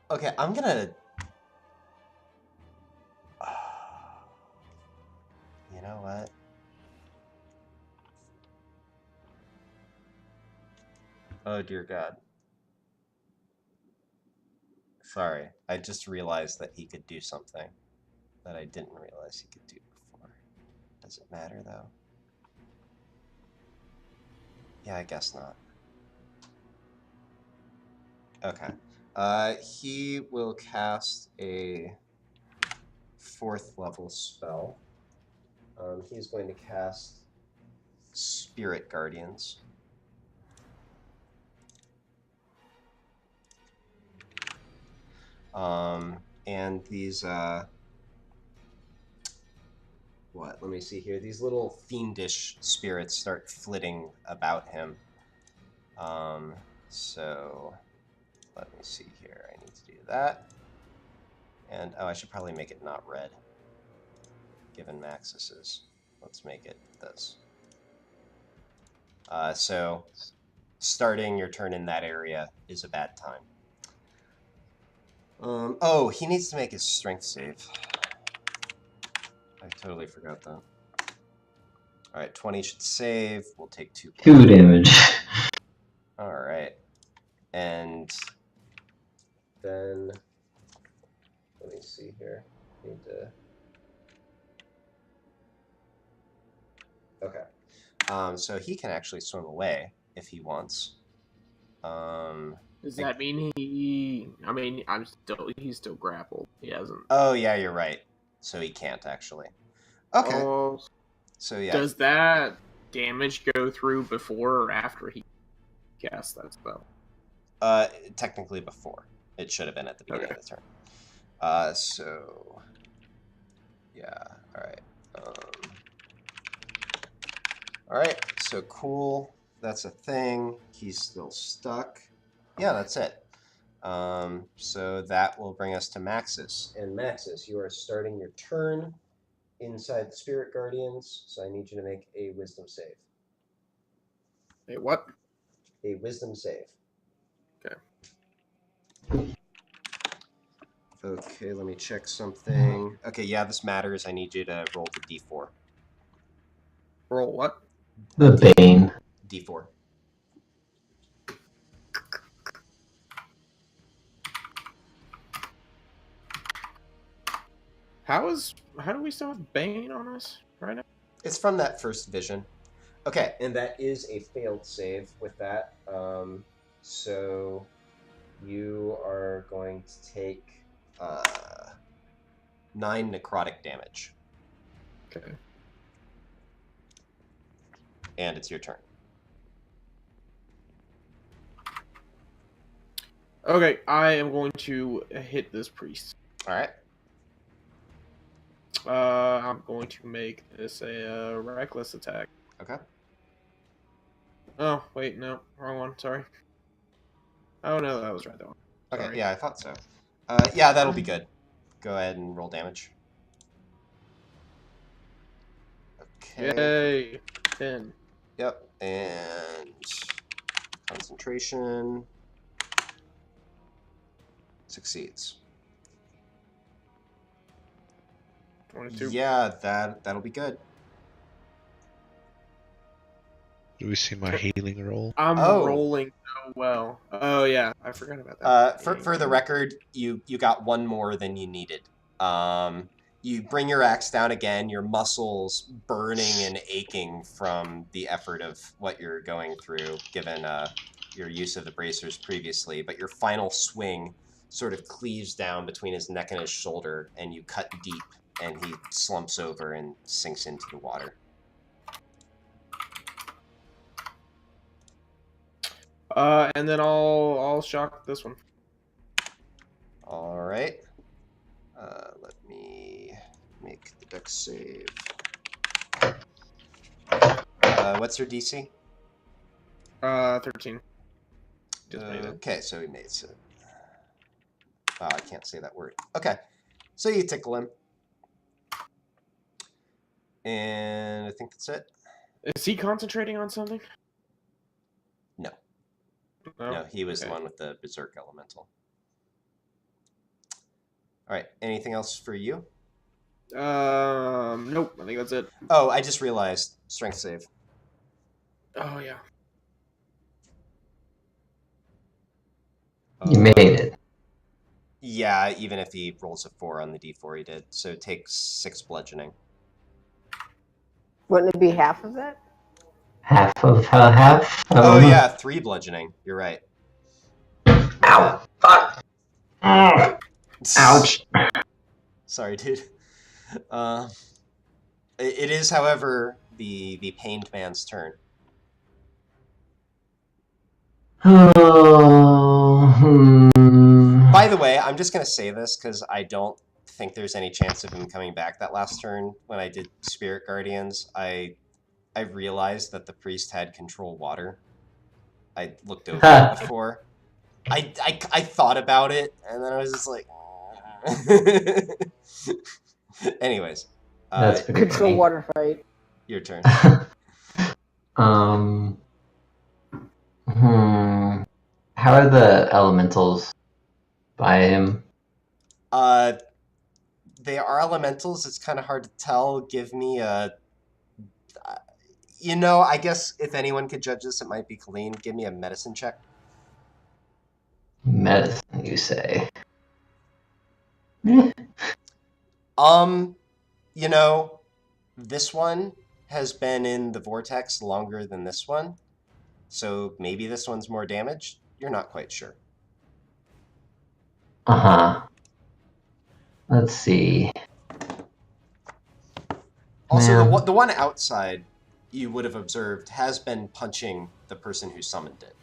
Okay, I'm gonna. You know what? Oh dear God. Sorry, I just realized that he could do something that I didn't realize he could do before. Does it matter though? Yeah, I guess not. Okay. He will cast a 4th level spell. He's going to cast Spirit Guardians. And these, what? Let me see here. These little fiendish spirits start flitting about him. So, let me see here. I need to do that. And, oh, I should probably make it not red, given Maxis's. Let's make it this. So, starting your turn in that area is a bad time. Oh, he needs to make his strength save. I totally forgot that. Alright, 20 should save. We'll take 2 points. 2 damage. Alright. And then, let me see here. Need to... Okay. So he can actually swim away if he wants. Does that mean I mean, he's still grappled. He hasn't. Oh, yeah, you're right. So he can't, actually. Okay. Oh, So, yeah. does that damage go through before or after he casts that spell? Technically before. It should have been at the beginning of the turn. So... Yeah, alright. Alright, so cool. That's a thing. He's still stuck. Yeah, that's it. So that will bring us to Maxis. And Maxis, you are starting your turn inside the Spirit Guardians, so I need you to make a Wisdom save. Wait, what? A Wisdom save. Okay. Okay, let me check something. Okay, yeah, this matters. I need you to roll the D4. Roll what? The Bane. D4. How do we still have Bane on us right now? It's from that first vision. Okay, and that is a failed save with that. So you are going to take 9 necrotic damage. Okay. And it's your turn. Okay, I am going to hit this priest. All right. I'm going to make this a reckless attack. Okay. Oh, wait, no. Wrong one, sorry. Oh, no, that was right, that one. Okay, Sorry. yeah, I thought so. Yeah, that'll be good. Go ahead and roll damage. Okay. Yay! 10. Yep, and concentration succeeds. 22. Yeah, that'll be good. Do we see my healing roll? I'm Oh. rolling so well. Oh, yeah, I forgot about that. For the record, you got one more than you needed. You bring your axe down again, your muscles burning and aching from the effort of what you're going through, given your use of the bracers previously, but your final swing sort of cleaves down between his neck and his shoulder, and you cut deep, and he slumps over and sinks into the water. And then I'll shock this one. All right. Let me make the dex save. What's your DC? 13. Just made it. Okay, so he made it. Wow, I can't say that word. Okay, so you tickle him. And I think that's it. Is he concentrating on something? No. No, No, he was okay. the one with the Berserk Elemental. All right, anything else for you? Nope, I think that's it. Oh, I just realized. Strength save. Oh, yeah. You made it. Yeah, even if he rolls a 4 on the D4, he did. So it takes 6 bludgeoning. Wouldn't it be half of that? Half of half? Oh, yeah, 3 bludgeoning. You're right. Ow! Fuck! Ouch! Sorry, dude. It is, however, the pained man's turn. By the way, I'm just going to say this because I don't think there's any chance of him coming back that last turn. When I did Spirit Guardians, I realized that the priest had control water. I looked over it before. I thought about it, and then I was just like... Anyways. That's pretty Control funny. water fight. Your turn. How are the elementals by him? They are elementals. It's kind of hard to tell. Give me a... I guess if anyone could judge this, it might be Colleen. Give me a medicine check. Medicine, you say? This one has been in the vortex longer than this one, so maybe this one's more damaged. You're not quite sure. Let's see. Also, Man. the one outside you would have observed has been punching the person who summoned it.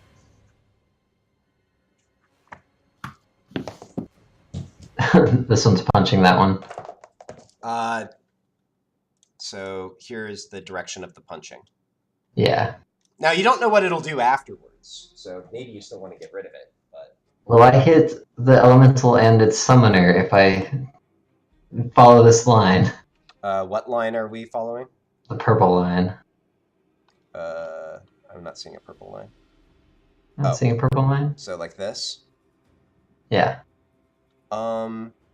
This one's punching that one. So here's the direction of the punching. Yeah. Now, you don't know what it'll do afterwards, so maybe you still want to get rid of it, but... Will I hit the elemental and its summoner if I follow this line? What line are we following? The purple line. I'm not seeing a purple line. Not seeing a purple line? So like this? Yeah.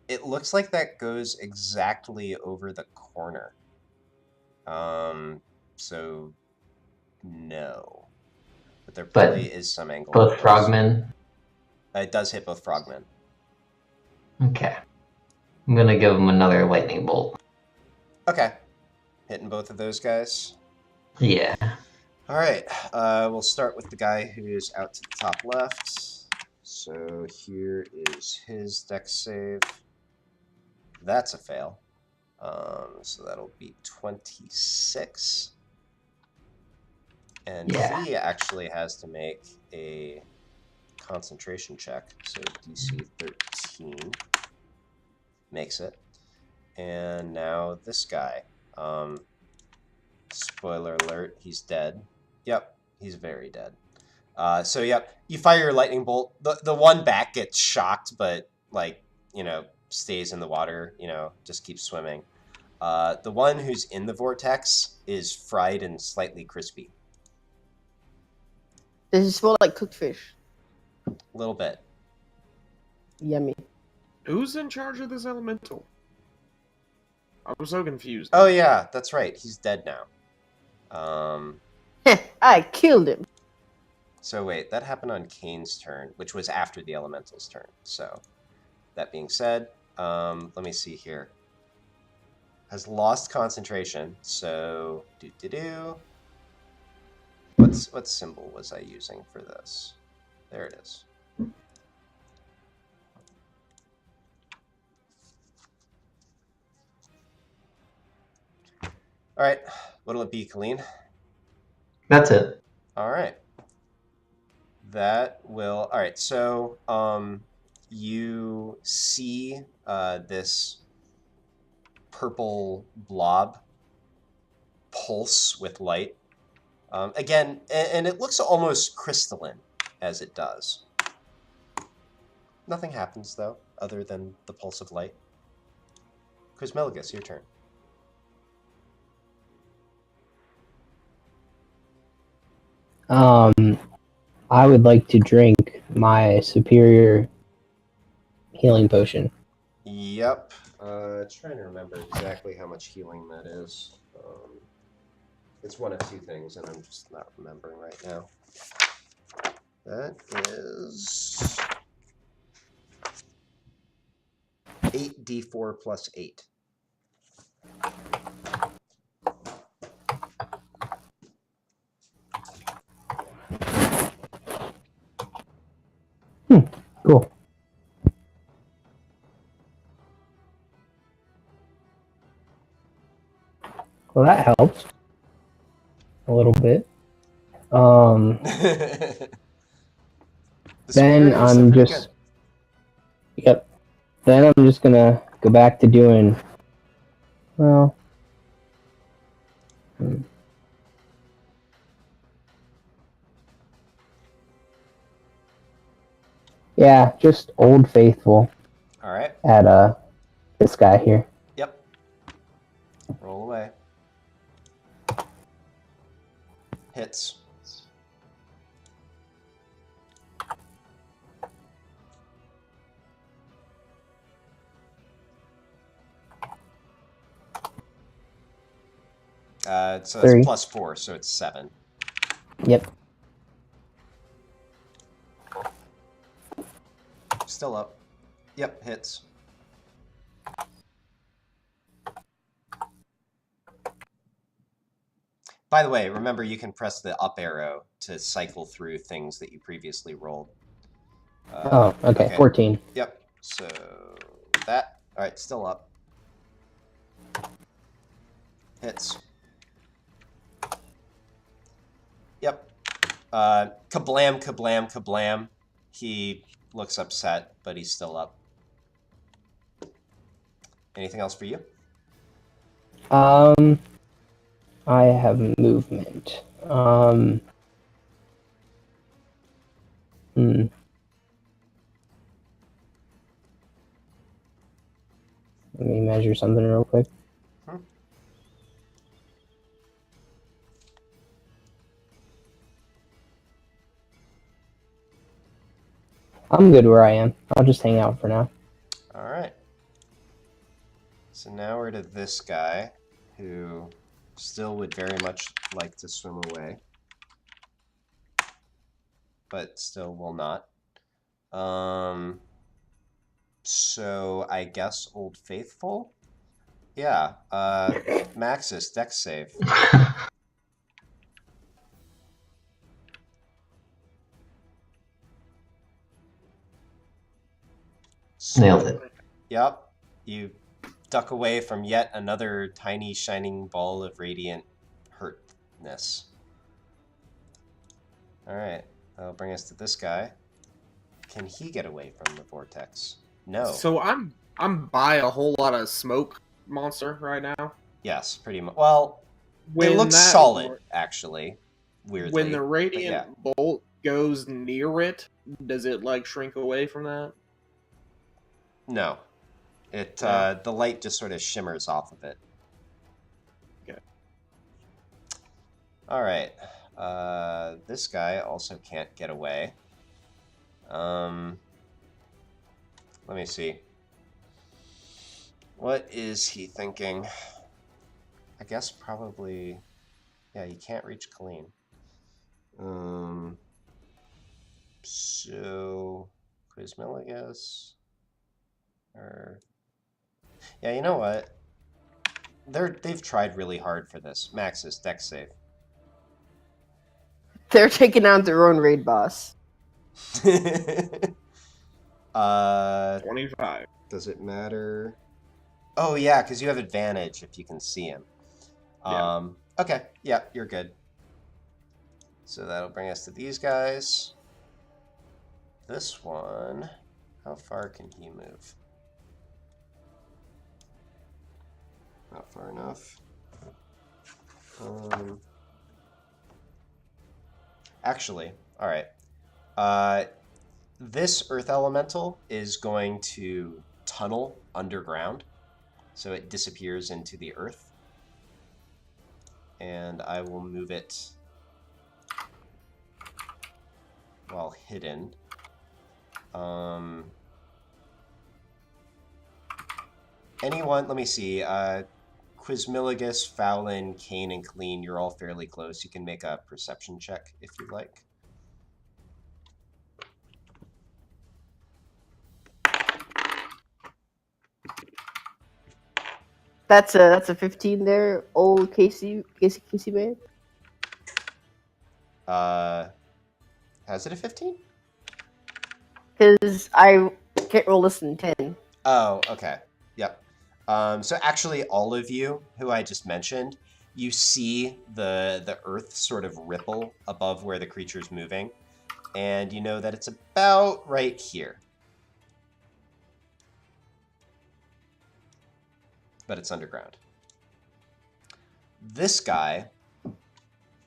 It looks like that goes exactly over the corner. So no. But there probably is some angle. Both frogmen? It does hit both frogmen. Okay. I'm gonna give him another lightning bolt. Okay. Hitting both of those guys. Yeah. All right. We'll start with the guy who's out to the top left. So here is his dex save. That's a fail. So that'll be 26. And he actually has to make a concentration check. So DC 13 makes it. And now this guy. Spoiler alert, he's dead. Yep, he's very dead. So yep, you fire your lightning bolt. The one back gets shocked, but like, you know, stays in the water, you know, just keeps swimming. The one who's in the vortex is fried and slightly crispy. Does it smell like cooked fish? A little bit. Yummy. Who's in charge of this elemental? I was so confused. Oh yeah, that's right. He's dead now. I killed him. So wait, that happened on Kane's turn, which was after the elemental's turn. So that being said, let me see here. Has lost concentration. So what symbol was I using for this? There it is. All right, what'll it be, Colleen? That's it. All right. That will. All right. So, you see this purple blob pulse with light. Again, and it looks almost crystalline as it does. Nothing happens though, other than the pulse of light. Cosmeligus, your turn. I would like to drink my superior healing potion. Yep. Trying to remember exactly how much healing that is. It's one of two things, and I'm just not remembering right now. That is 8d4 plus 8. Cool. Well, that helps a little bit. Then I'm just, yep. Then I'm just gonna go back to doing, well, yeah, just Old Faithful. All right. At this guy here. Yep. Roll away. Hits. So it's +4, so it's 7. Yep. Still up. Yep, hits. By the way, remember you can press the up arrow to cycle through things that you previously rolled. Okay, 14. Yep, so that. All right, still up. Hits. Yep. Kablam, kablam, kablam. He looks upset, but he's still up. Anything else for you? I have movement. Let me measure something real quick. I'm good where I am. I'll just hang out for now. All right. So now we're to this guy who still would very much like to swim away, but still will not. So I guess Old Faithful. Yeah. Maxis, dex save. Nailed it. Yep. You duck away from yet another tiny shining ball of radiant hurtness. Alright. That'll bring us to this guy. Can he get away from the vortex? No. So I'm by a whole lot of smoke monster right now. Yes, pretty much. Well, When it looks that- solid, actually. Weirdly. When the but radiant yeah. bolt goes near it, does it like shrink away from that? No. It No. the light just sort of shimmers off of it. Okay. Alright. This guy also can't get away. Let me see. What is he thinking? I guess probably... Yeah, you can't reach clean. So... Quizmill, I guess? Or... Yeah, you know what? They've tried really hard for this. Maxis, dex save. They're taking out their own raid boss. 25. Does it matter? Oh yeah, because you have advantage if you can see him. Yeah. Okay, yeah, you're good. So that'll bring us to these guys. This one, how far can he move? Not far enough. Actually, all right. This earth elemental is going to tunnel underground, so it disappears into the earth. And I will move it while hidden. Anyone, let me see. Quizmilligus, Fowlin, Kane, and Clean, you're all fairly close. You can make a perception check if you'd like. That's a 15 there, old Casey man. Has it a 15? Because I can't roll less than 10. Oh, okay. Yep. So actually, all of you who I just mentioned, you see the earth sort of ripple above where the creature's moving, and you know that it's about right here. But it's underground. This guy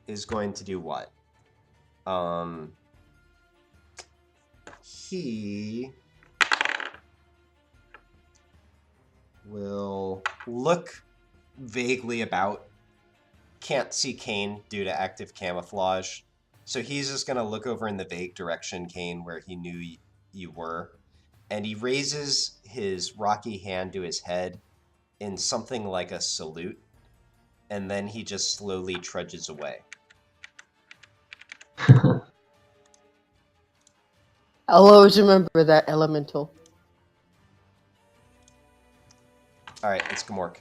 is going to do what? He will look vaguely about. Can't see Kane due to active camouflage. So he's just going to look over in the vague direction, Kane, where he knew you were. And he raises his rocky hand to his head in something like a salute. And then he just slowly trudges away. I'll always remember that elemental. Alright, it's Gamork.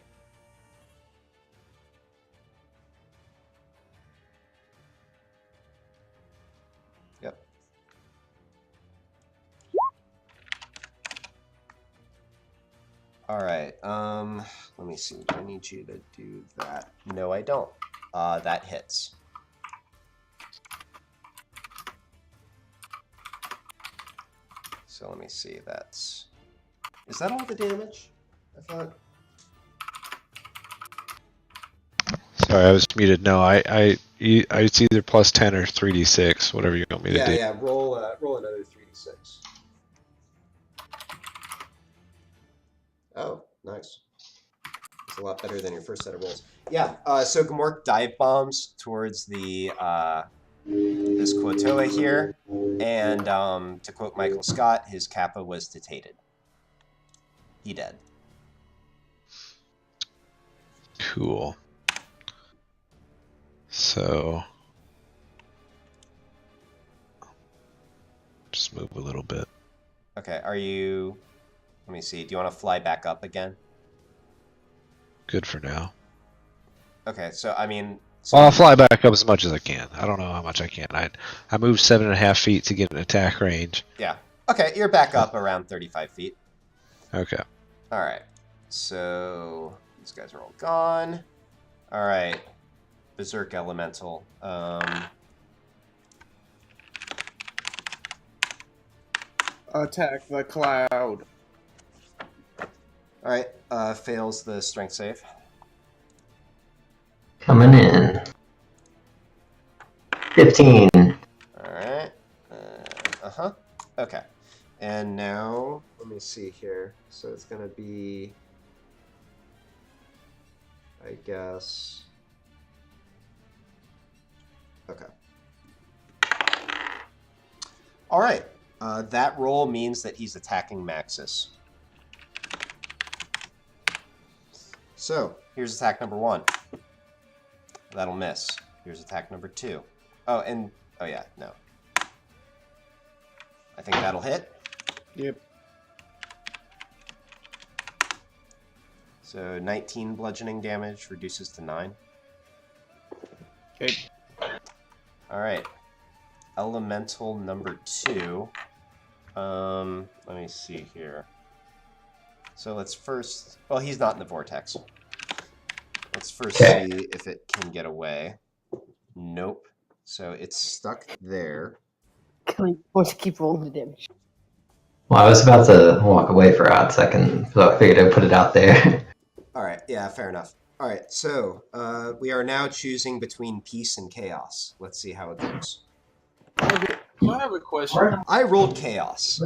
Yep. Alright, let me see. I need you to do that. No, I don't. That hits. So let me see, that's... Is that all the damage? I thought... Sorry, I was muted. No, it's either plus 10 or 3d6, whatever you want me to do. Yeah, roll another 3d6. Oh, nice. It's a lot better than your first set of rolls. Yeah, so Gamork dive bombs towards the this Quotoa here, and to quote Michael Scott, his kappa was detated. He dead. Cool. So, just move a little bit. Okay, are you... Let me see, do you want to fly back up again? good for now. Okay, so I mean, Well, I'll fly back up as much as I can. I don't know how much I can. I moved 7.5 feet to get an attack range. yeah. Okay, you're back up around 35 feet. Okay. All right. So these guys are all gone. All right. Berserk Elemental. Attack the cloud. All right. Fails the strength save. Coming in. 15. All right. Uh-huh. Okay. And now, let me see here. So it's going to be, I guess. Okay. All right. That roll means that he's attacking Maxis. So, here's attack number 1. That'll miss. Here's attack number 2. Oh yeah, no. I think that'll hit. Yep. So 19 bludgeoning damage reduces to 9. Okay. All right. Elemental number 2. Let me see here. So let's first... Well, he's not in the vortex. Let's first see if it can get away. Nope. So it's stuck there. Kelly wants to keep rolling the damage. Well, I was about to walk away for a hot second, so I figured I'd put it out there. All right. Yeah, fair enough. All right. So we are now choosing between peace and chaos. Let's see how it goes. I have a question. I rolled chaos.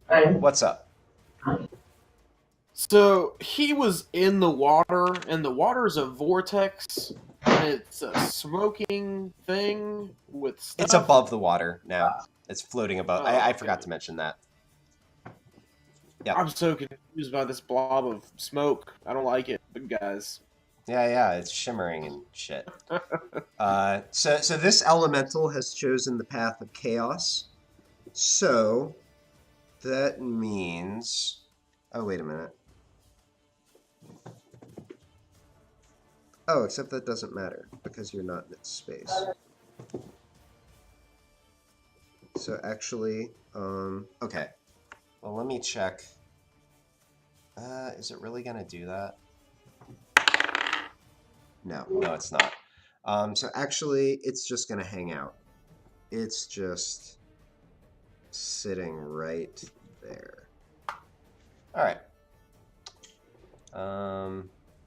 What's up? So he was in the water, and the water is a vortex, and it's a smoking thing with stuff. It's above the water now. It's floating above. Oh, I okay. forgot to mention that. Yeah. I'm so confused by this blob of smoke. I don't like it, big guys. Yeah, it's shimmering and shit. So this elemental has chosen the path of chaos. So that means... Oh, wait a minute. Oh, except that doesn't matter because you're not in its space. So actually, okay. Well, let me check. Is it really gonna do that? No, it's not. So actually, it's just gonna hang out. It's just sitting right there. All right.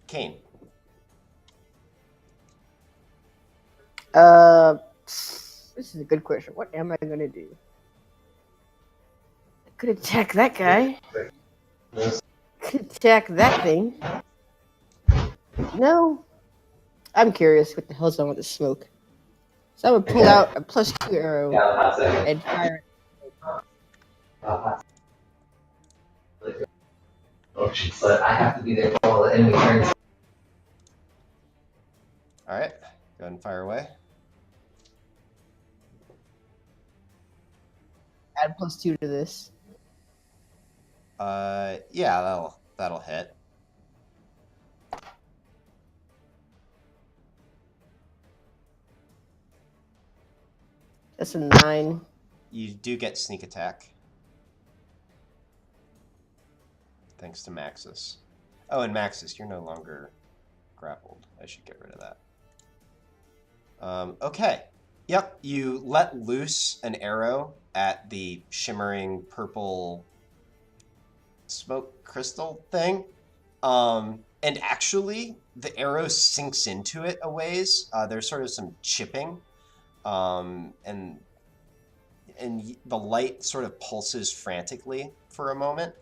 Kane. This is a good question. What am I gonna do? I could attack that guy. Could attack that thing. No. I'm curious what the hell's on with the smoke. So I'm gonna pull out a +2 arrow and fire it. But I have to be there for all the enemy turns. All right. Go ahead and fire away. Add +2 to this. Yeah, that'll hit. That's a 9. You do get sneak attack. Thanks to Maxis. Oh, and Maxis, you're no longer grappled. I should get rid of that. Okay. Yep, you let loose an arrow at the shimmering purple smoke crystal thing. And actually, the arrow sinks into it a ways. There's sort of some chipping. And the light sort of pulses frantically for a moment.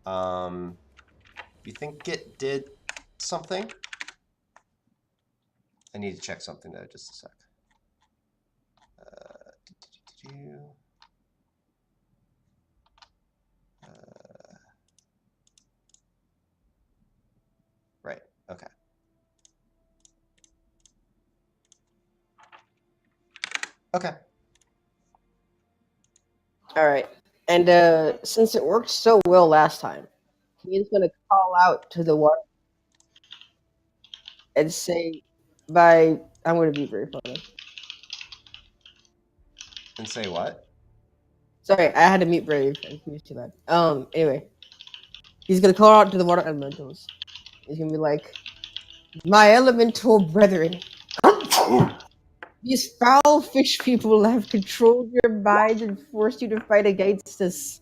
You think it did something? I need to check something though, just a sec. Right, okay. Okay. All right. And since it worked so well last time, he's gonna call out to the water. and say by I'm gonna be very funny. And say what? Sorry, I had to mute Brave. He was too loud. Anyway, he's gonna call out to the water elementals. He's gonna be like, "My elemental brethren, these foul fish people have controlled your minds and forced you to fight against us.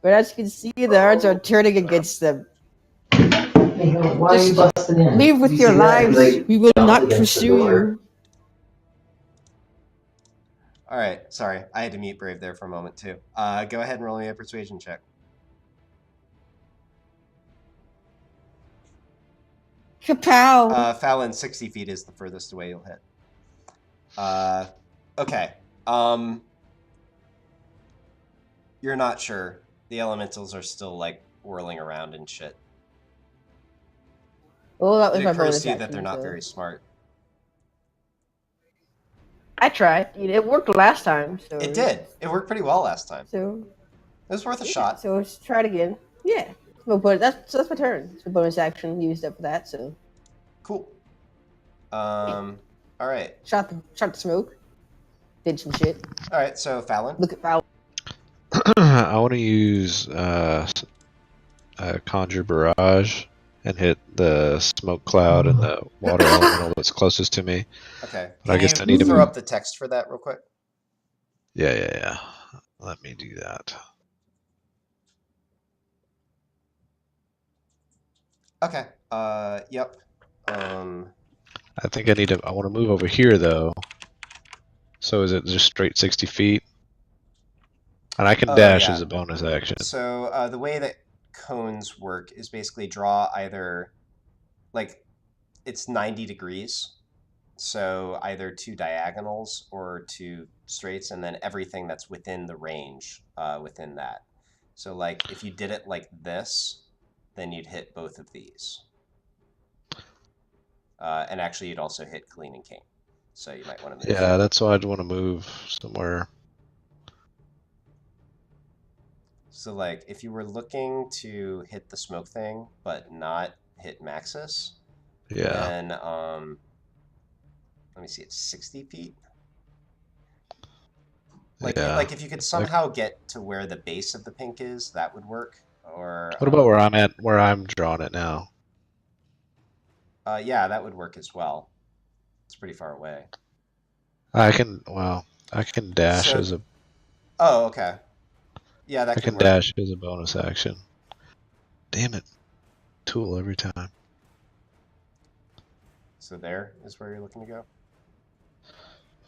But as you can see, the odds are turning against them. Why are you Just busting in? leave with You your see that? lives. Like, We will jumped not against the pursue door. you." All right, sorry, I had to mute Brave there for a moment too. Go ahead and roll me a persuasion check. Kapow! Fallon, 60 feet is the furthest away you'll hit. Okay. You're not sure. The elementals are still like whirling around and shit. Well, that was It my occurs bonus to you that action, they're not so- very smart. I tried. It worked last time, so It did. It worked pretty well last time. So It was worth a yeah, shot. so let's try it again. Yeah. That's my turn. It's my bonus action used up for that. So Cool. All right. shot the smoke. Did some shit. All right. So Fallon. Look at Foul. I want to use Conjure Barrage and hit the smoke cloud and the water elemental that's closest to me. Okay. But I guess Can I need you to throw move. up the text for that real quick? Yeah. Let me do that. Okay. Yep. I think I want to move over here though. So is it just straight 60 feet? And I can dash yeah. as a bonus action. So the way that cones work is basically draw either, like, it's 90 degrees. So either two diagonals or two straights, and then everything that's within the range within that. So like if you did it like this, then you'd hit both of these. And actually you'd also hit Colleen and King. So you might want to move. Yeah, that's why I'd want to move somewhere. So like if you were looking to hit the smoke thing but not hit Maxis, Yeah. then let me see, it's 60 feet. Like if you could somehow get to where the base of the pink is, that would work. Or what about where I'm at, where I'm drawing it now? yeah, that would work as well. It's pretty far away. I can dash So- as a Oh, okay. Yeah, that I could can work. dash as a bonus action. Damn it. Tool every time. So there is where you're looking to go?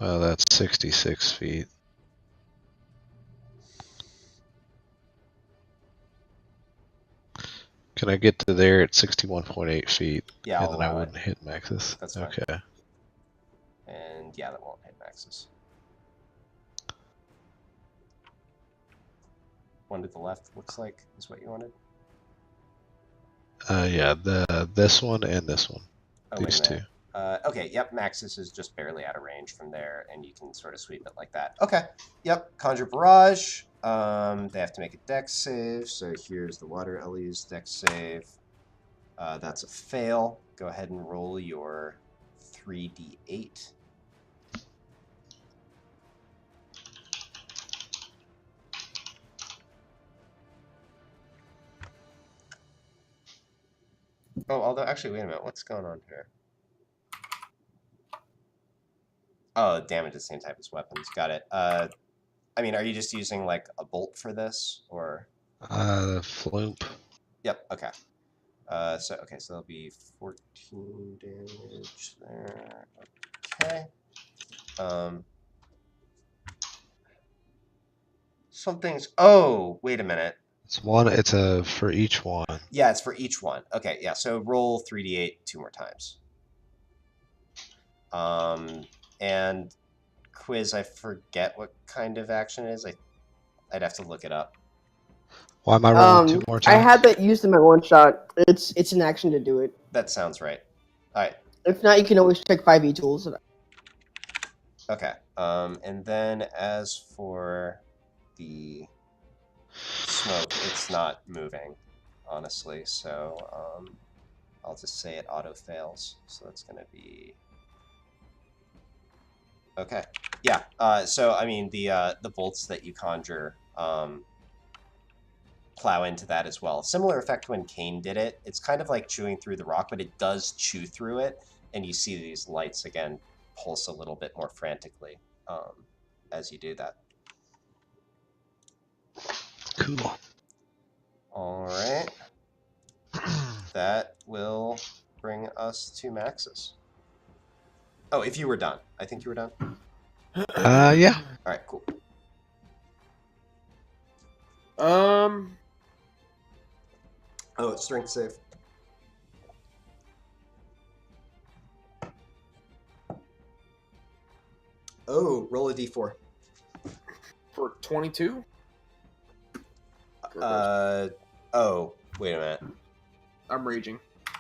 Well, that's 66 feet. Can I get to there at 61.8 feet? Yeah, and I'll then I allow wouldn't hit Maxis. That's fine. Okay. And yeah, that won't hit Maxis. One to the left looks like is what you wanted. Yeah, this one and this one. Oh, These wait a two. minute. Okay, yep, Maxis is just barely out of range from there, and you can sort of sweep it like that. Okay, yep, Conjure Barrage. They have to make a dex save, so here's the Water Ellie's dex save. That's a fail. Go ahead and roll your 3d8. Oh, although, actually, wait a minute. What's going on here? Oh, damage is the same type as weapons. Got it. I mean, are you just using, like, a bolt for this, or? Floop. Yep, okay. So that'll be 14 damage there. Okay. Something's... Oh, wait a minute. It's a for each one. Yeah, it's for each one. Okay, yeah, so roll 3d8 2 more times. And quiz, I forget what kind of action it is. I'd have to look it up. Why am I rolling 2 more times? I had that used in my one shot. It's an action to do it. That sounds right. All right. If not, you can always check 5e tools. Okay. And then as for the smoke, it's not moving, honestly. So I'll just say it auto fails. So that's going to be... Okay. Yeah. So, I mean, the bolts that you conjure plow into that as well. Similar effect when Kane did it. It's kind of like chewing through the rock, but it does chew through it. And you see these lights, again, pulse a little bit more frantically as you do that. Cool. All right. That will bring us to maxes. Oh, if you were done. I think you were done. Yeah. All right, cool. Oh, it's strength save. Oh, roll a d4. For 22? Oh, wait a minute. I'm raging.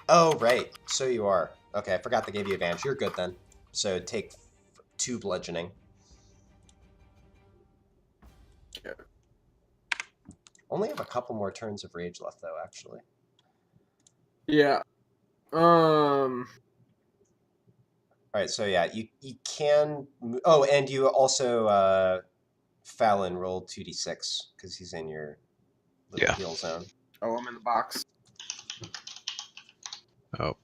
Oh, right. So you are. Okay, I forgot they gave you advantage. You're good then. So take 2 bludgeoning. Okay. Only have a couple more turns of rage left, though, actually. Yeah. All right, so yeah, you can... Oh, and you also, Fallon rolled 2d6, because he's in your little heal zone. Oh, I'm in the box. Oh.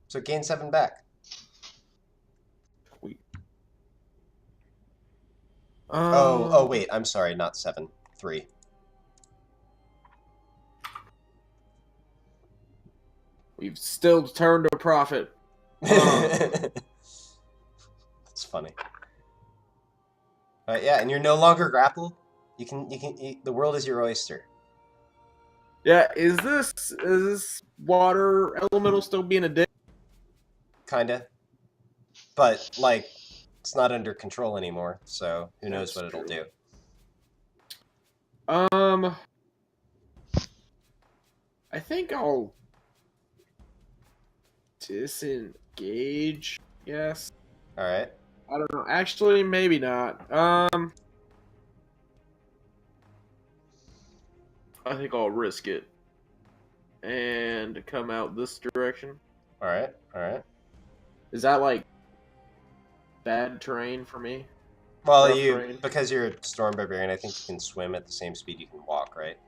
So gain 7 back. Sweet. Oh, wait, I'm sorry, not 7. 3. We've still turned a profit. That's funny. Yeah, and you're no longer grappled. The world is your oyster. Yeah, is this water elemental still being a dick? Kinda. But, like, it's not under control anymore, so who knows That's what it'll true. do. I think I'll disengage. Yes. All right. I don't know. Actually, maybe not. I think I'll risk it and come out this direction. All right. All right. Is that like bad terrain for me? Well, Rough terrain? because you're a storm barbarian, I think you can swim at the same speed you can walk, right?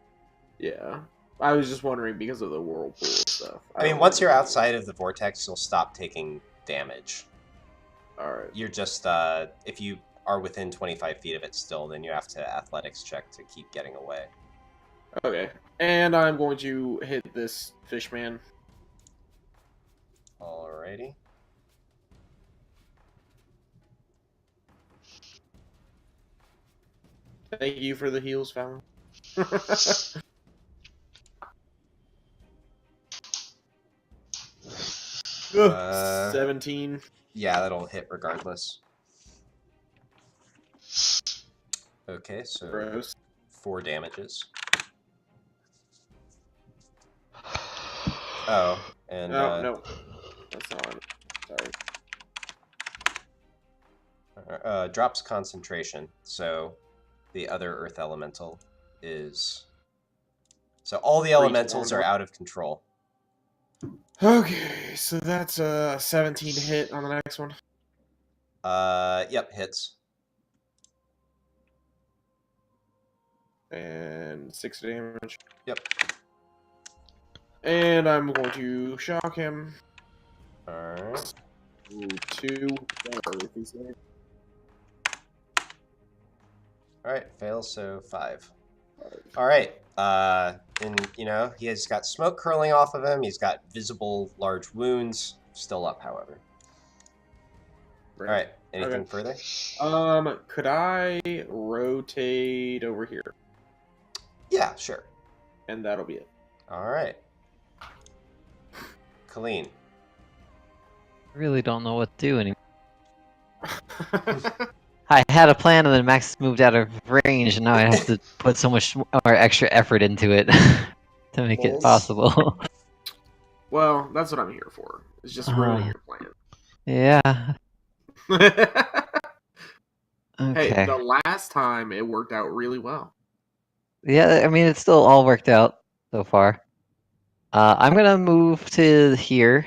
Yeah. I was just wondering because of the whirlpool stuff. I mean, once you're outside of the vortex, you'll stop taking damage. All right. You're just if you are within 25 feet of it still, then you have to athletics check to keep getting away. Okay. And I'm going to hit this fish man. Alrighty. Thank you for the heals, Fallon. 17. Yeah, that'll hit regardless. Okay, so Gross. 4 damages. Oh, and No. That's not on. Sorry. Drops concentration. So the other earth elemental is... So all the elementals are out of control. Okay, so that's a 17 to hit on the next one. Yep, hits. And 6 damage. Yep. And I'm going to shock him. Alright. 2. Alright, fails, so 5. Alright, and, you know, he has got smoke curling off of him, he's got visible large wounds, still up, however. Right. Alright, anything further? Could I rotate over here? Yeah, sure. And that'll be it. Alright. Colleen. I really don't know what to do anymore. I had a plan and then Max moved out of range and now I have to put so much more extra effort into it to make it possible. Well, that's what I'm here for. It's just ruining your plan. Yeah. Okay. Hey, the last time it worked out really well. Yeah, I mean, it's still all worked out so far. I'm gonna move to here,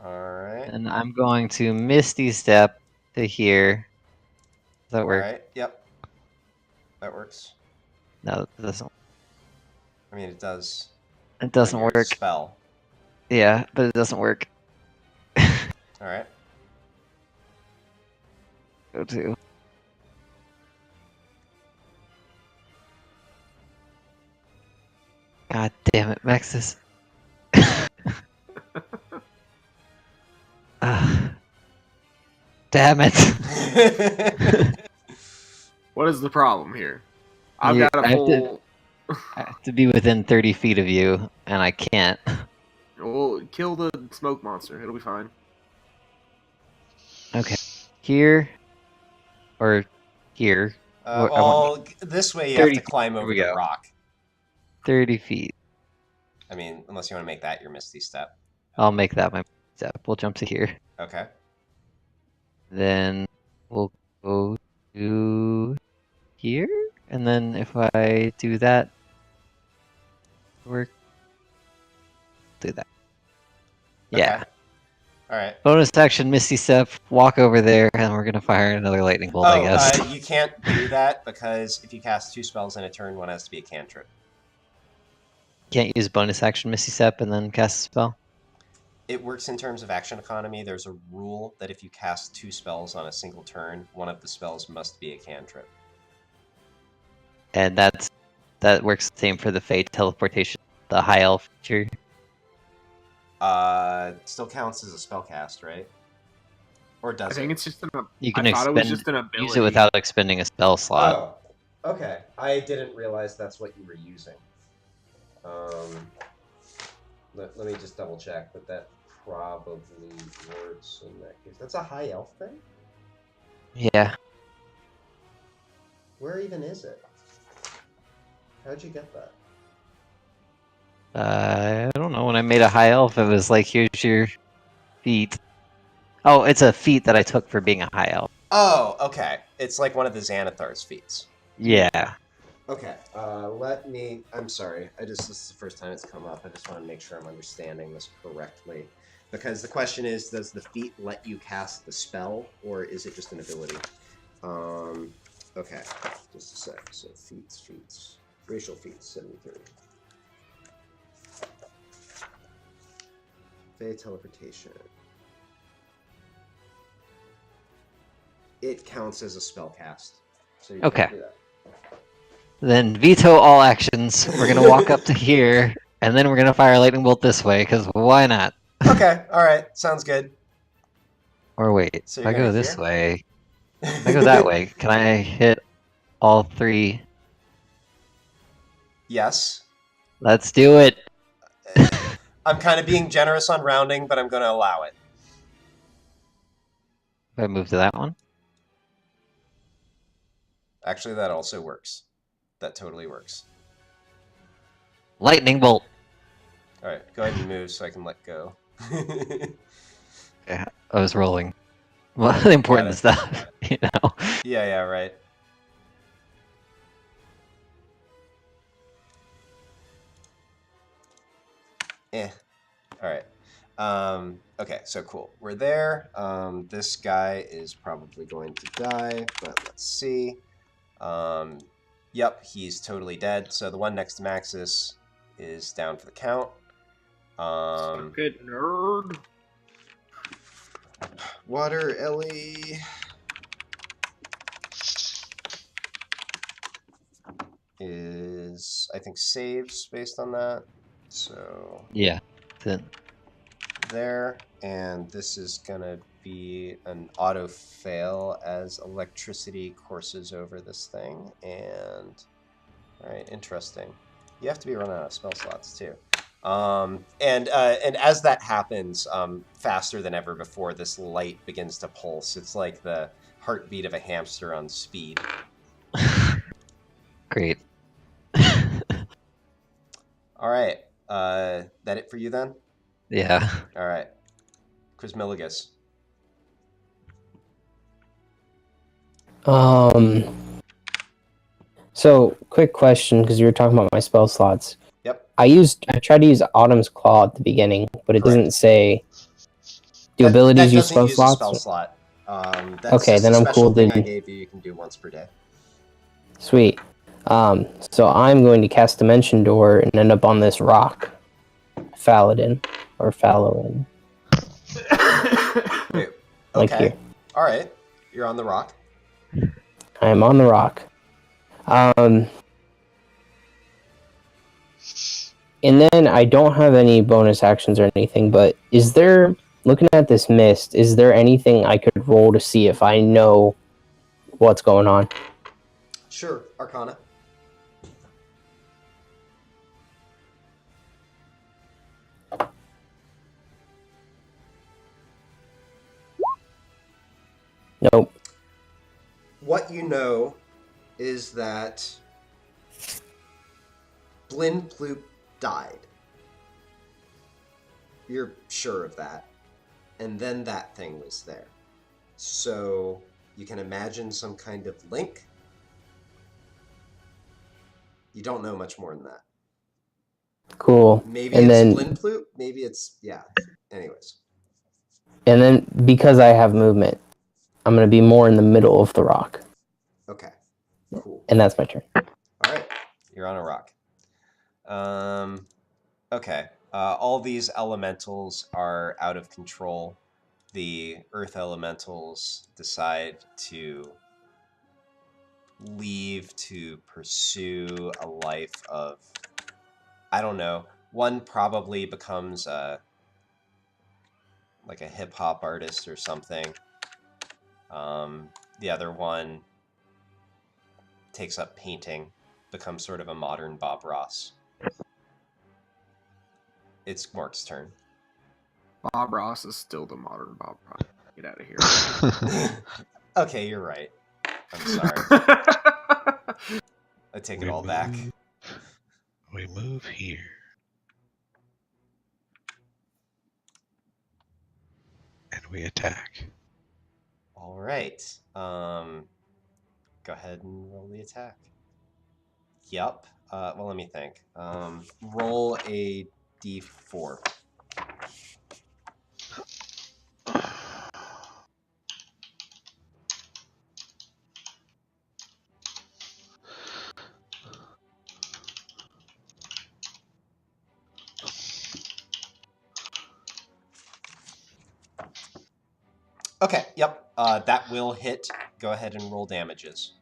Alright. and I'm going to Misty Step to here. Does that work? Alright, yep. That works. No, it doesn't. I mean, it does. It doesn't on your work. Spell. Yeah, but it doesn't work. Alright. Go to. God damn it, Maxis. Damn it. What is the problem here? I've Yeah, got a full. I have to be within 30 feet of you, and I can't. We'll kill the smoke monster. It'll be fine. Okay. Here. Or here. I want this way you have 30 to climb over we the go. rock. 30 feet. I mean, unless you want to make that your Misty Step. I'll make that my step. We'll jump to here. Okay. Then we'll go to here. And then if I do that, work. Do that. Yeah. Okay. Alright. Bonus action, Misty Step, walk over there, and we're gonna fire another lightning bolt, I guess. You can't do that because if you cast 2 spells in a turn, one has to be a cantrip. Can't use bonus action, Misty Step, and then cast a spell? It works in terms of action economy. There's a rule that if you cast 2 spells on a single turn, one of the spells must be a cantrip. And that works the same for the Fey teleportation, the high elf feature. Still counts as a spell cast, right? Or does I think it? it's just You can I thought it was just an ability. use it without expending a spell slot. Oh, okay. I didn't realize that's what you were using. Let me just double check, but that probably works in that case. That's a high elf thing? Yeah. Where even is it? How'd you get that? I don't know. When I made a high elf, it was like, here's your feat. Oh, it's a feat that I took for being a high elf. Oh, okay. It's like one of the Xanathar's feats. Yeah. Okay, I'm sorry. This is the first time it's come up. I just want to make sure I'm understanding this correctly. Because the question is, does the feat let you cast the spell, or is it just an ability? Okay, just a sec. So feats. Racial feats, 73. Fey teleportation. It counts as a spell cast. So you Okay. can do that. Then veto all actions. We're gonna walk up to here, and then we're gonna fire a lightning bolt this way, because why not? Okay, alright. Sounds good. Or wait, So if you're I go gonna this here? way, if I go that way, can I hit all 3? Yes. Let's do it. I'm kind of being generous on rounding, but I'm going to allow it. If I move to that one. Actually, that also works. That totally works. Lightning bolt. Alright, go ahead and move so I can let go. Yeah, I was rolling. Well, the important Got it. stuff, you know. Yeah, right. Alright. Okay, so cool. We're there. This guy is probably going to die, but let's see. Yep, he's totally dead. So the one next to Maxis is down for the count. Good nerd. Water Ellie is, I think, saves based on that. So Yeah. Then there, and this is gonna be an auto fail as electricity courses over this thing. And all right, interesting. You have to be running out of spell slots too. And as that happens, faster than ever before, this light begins to pulse. It's like the heartbeat of a hamster on speed. great. All right, that it for you then? Yeah. All right, Quizmilligus. So, quick question, because you were talking about my spell slots. Yep. I tried to use Autumn's Claw at the beginning, but it doesn't say. Do abilities use spell slots? That doesn't use a spell slot. That's okay, just then a I'm special cool. thing Then I gave you. You can do once per day. sweet. So I'm going to cast Dimension Door and end up on this rock, Faladin or Fallowin. Wait, Like okay. here. All right. You're on the rock. I am on the rock. And then I don't have any bonus actions or anything, but is there, looking at this mist, is there anything I could roll to see if I know what's going on? Sure, Arcana. Nope. What you know is that Blindploop died. You're sure of that. And then that thing was there. So you can imagine some kind of link. You don't know much more than that. Cool. Maybe and it's then, Blindploop. Maybe it's, yeah. Anyways. And then because I have movement, I'm going to be more in the middle of the rock. Okay. Cool. And that's my turn. All right. You're on a rock. Okay. All these elementals are out of control. The earth elementals decide to leave to pursue a life of, I don't know, one probably becomes like a hip-hop artist or something. The other one takes up painting, becomes sort of a modern Bob Ross. It's Mork's turn. Bob Ross is still the modern Bob Ross. Get out of here. Okay, you're right. I'm sorry. I take it all back. We move here. And we attack. All right. Go ahead and roll the attack. Yep. Well, let me think. Roll a d4. Okay, yep. That will hit. Go ahead and roll damages.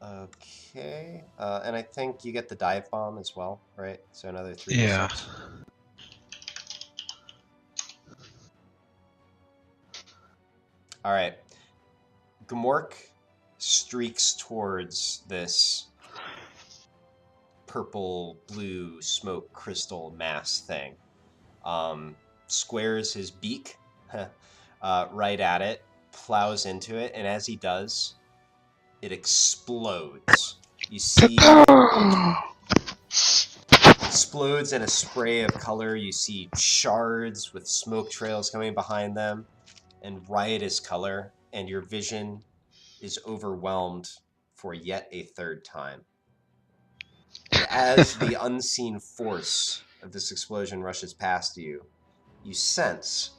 Okay. And I think you get the dive bomb as well, right? So another 3d6. Yeah. All right. Gmork streaks towards this purple, blue, smoke crystal mass thing. Squares his beak right at it, plows into it, and as he does, it explodes. You see it explodes in a spray of color. You see shards with smoke trails coming behind them and riotous color, and your vision is overwhelmed for yet a third time. And as the unseen force of this explosion rushes past you, you sense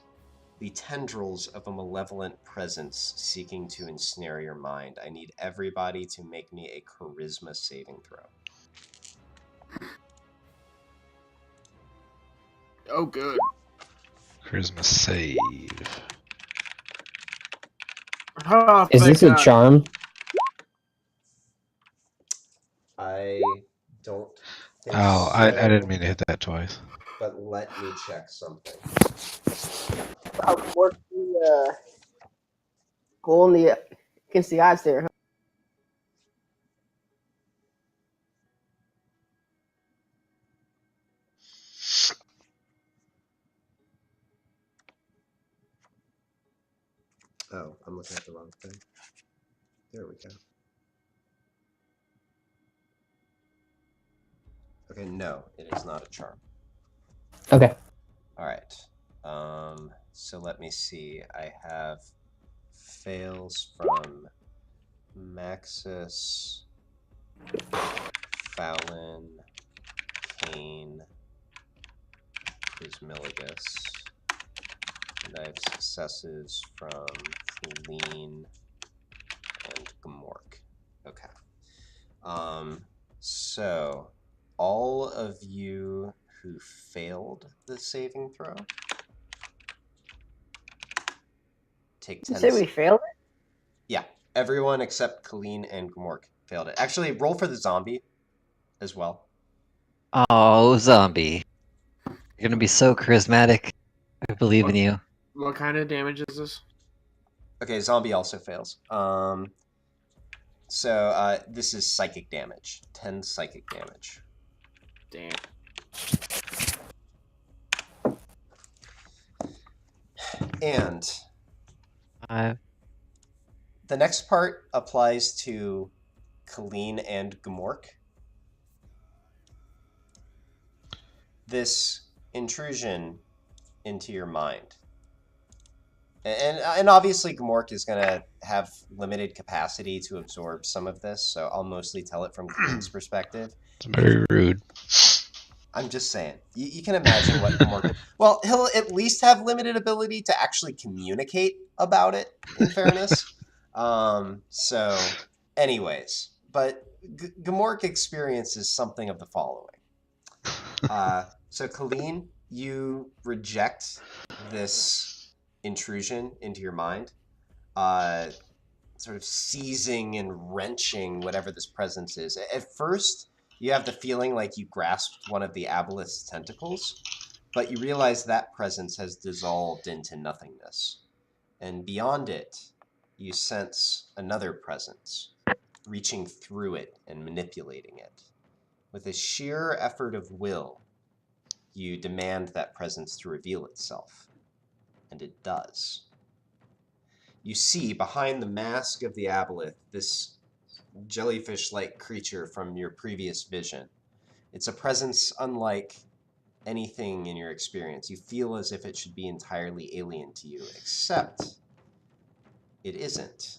the tendrils of a malevolent presence seeking to ensnare your mind. I need everybody to make me a charisma saving throw. Oh, good. Charisma save. Oh, Is thank this a God. charm? I don't think Oh, so, I didn't mean to hit that twice. but let me check something. What's the goal in the against the odds there? Huh? Oh, I'm looking at the wrong thing. There we go. Okay, no, it is not a charm. Okay. All right. So let me see. I have fails from Maxis, Fallon, Kane, Prismiligus. And I have successes from Feline and Gmork. Okay. So all of you who failed the saving throw take You 10. say we failed it? Yeah, everyone except Colleen and Gmork failed it. Actually, roll for the zombie as well. Oh, zombie. You're gonna be so charismatic. I believe in you. What kind of damage is this? Okay, zombie also fails. So this is psychic damage. 10 psychic damage. Damn. And I the next part applies to Colleen and Gmork. This intrusion into your mind. And obviously Gmork is going to have limited capacity to absorb some of this, so I'll mostly tell it from Colleen's perspective. It's very rude. I'm just saying. You can imagine what Gmork... Well, he'll at least have limited ability to actually communicate about it, in fairness. So, anyways. But Gmork experiences something of the following. So, Colleen, you reject this intrusion into your mind, sort of seizing and wrenching whatever this presence is. At first, you have the feeling like you grasped one of the aboleth's tentacles, but you realize that presence has dissolved into nothingness. And beyond it, you sense another presence, reaching through it and manipulating it. With a sheer effort of will, you demand that presence to reveal itself. And it does. You see, behind the mask of the aboleth, this jellyfish-like creature from your previous vision. It's a presence unlike anything in your experience. You feel as if it should be entirely alien to you, except it isn't.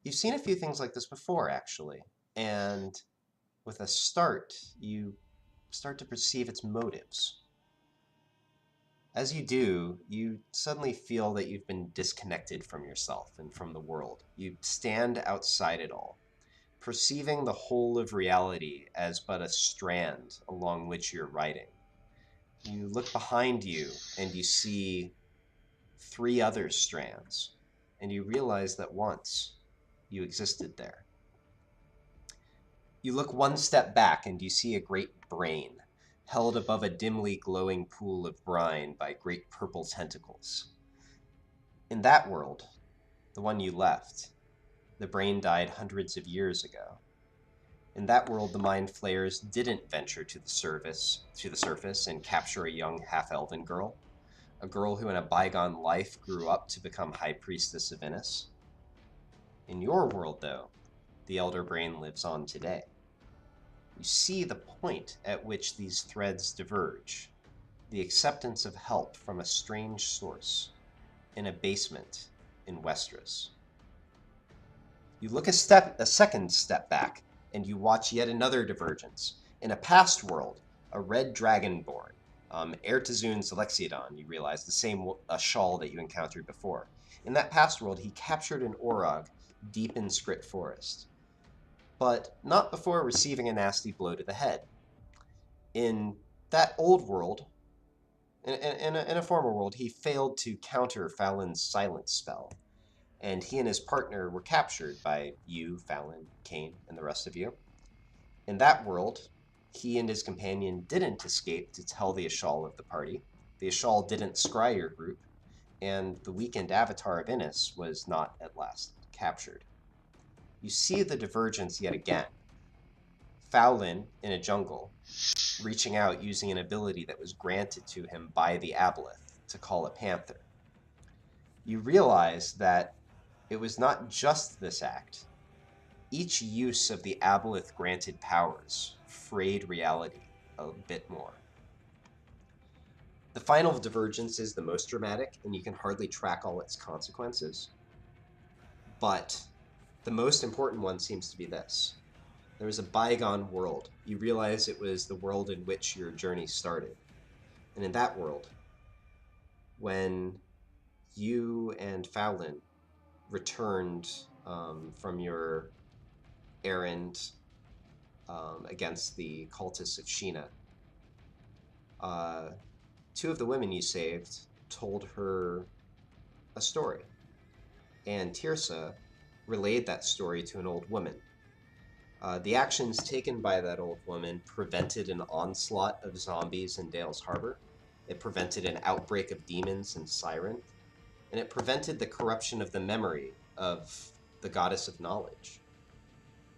You've seen a few things like this before, actually, and with a start, you start to perceive its motives. As you do, you suddenly feel that you've been disconnected from yourself and from the world. You stand outside it all, perceiving the whole of reality as but a strand along which you're riding. You look behind you and you see 3 other strands, and you realize that once you existed there. You look one step back and you see a great brain, held above a dimly glowing pool of brine by great purple tentacles. In that world, the one you left, the brain died hundreds of years ago. In that world, the mind flayers didn't venture to the surface and capture a young half-elven girl, a girl who in a bygone life grew up to become High Priestess of Innis. In your world, though, the Elder Brain lives on today. You see the point at which these threads diverge, the acceptance of help from a strange source in a basement in Westeros. You look a second step back, and you watch yet another divergence. In a past world, a red dragonborn, heir to Zune's Alexiodon, you realize, the same shawl that you encountered before. In that past world, he captured an Orog deep in Skrit Forest, but not before receiving a nasty blow to the head. In that old world, in a former world, he failed to counter Fallon's silence spell, and he and his partner were captured by you, Fallon, Kane, and the rest of you. In that world, he and his companion didn't escape to tell the Ashal of the party. The Ashal didn't scry your group, and the weakened avatar of Innis was not at last captured. You see the divergence yet again. Fallon in a jungle, reaching out using an ability that was granted to him by the aboleth to call a panther. You realize that it was not just this act. Each use of the aboleth granted powers frayed reality a bit more. The final divergence is the most dramatic, and you can hardly track all its consequences. But the most important one seems to be this. There was a bygone world. You realize it was the world in which your journey started. And in that world, when you and Fowlin returned from your errand against the cultists of Sheena, two of the women you saved told her a story. And Tirsa relayed that story to an old woman. The actions taken by that old woman prevented an onslaught of zombies in Dale's Harbor. It prevented an outbreak of demons in Siren. And it prevented the corruption of the memory of the goddess of knowledge.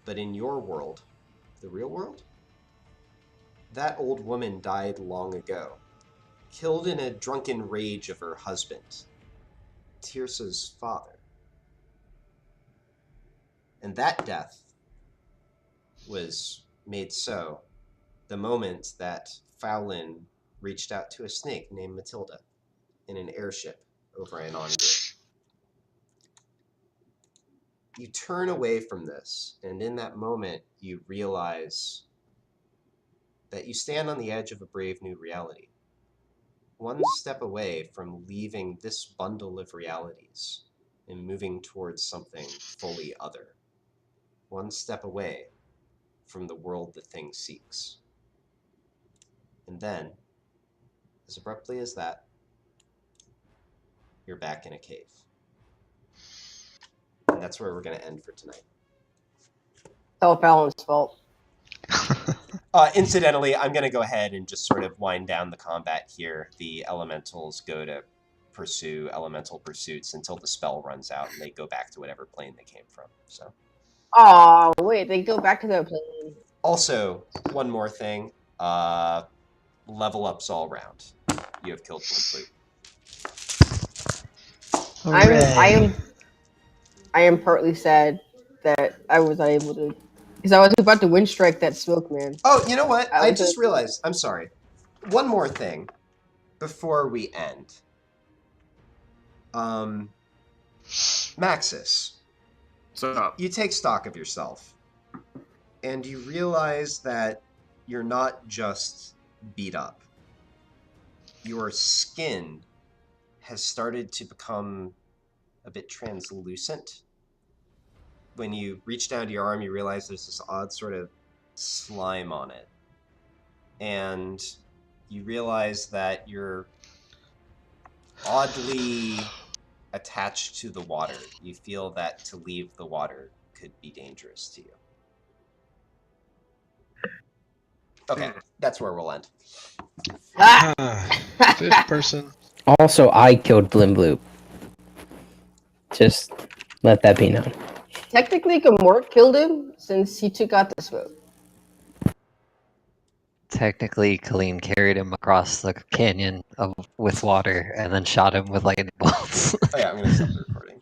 But in your world, the real world, that old woman died long ago, killed in a drunken rage of her husband, Tirsa's father. And that death was made so the moment that Fowlin reached out to a snake named Matilda in an airship over Anondir. You turn away from this, and in that moment you realize that you stand on the edge of a brave new reality. One step away from leaving this bundle of realities and moving towards something fully other. One step away from the world the thing seeks. And then, as abruptly as that, you're back in a cave. And that's where we're going to end for tonight. All Fallon's fault. Incidentally, I'm going to go ahead and just sort of wind down the combat here. The elementals go to pursue elemental pursuits until the spell runs out, and they go back to whatever plane they came from. So. Oh, wait, they go back to their plane. Also, one more thing. Level ups all round. You have killed one flute. I am partly sad that I was not able to, because I was about to wind strike that smoke man. Oh, you know what? I just realized. I'm sorry. One more thing before we end. Maxis. So you take stock of yourself, and you realize that you're not just beat up. Your skin has started to become a bit translucent. When you reach down to your arm, you realize there's this odd sort of slime on it. And you realize that you're oddly attached to the water. You feel that to leave the water could be dangerous to you. Okay, that's where we'll end. Fifth person. Also, I killed Blimbloop. Just let that be known. Technically, Gamort killed him since he took out the smoke. Technically, Colleen carried him across the canyon with water and then shot him with lightning bolts. Oh yeah, I'm going to stop the recording.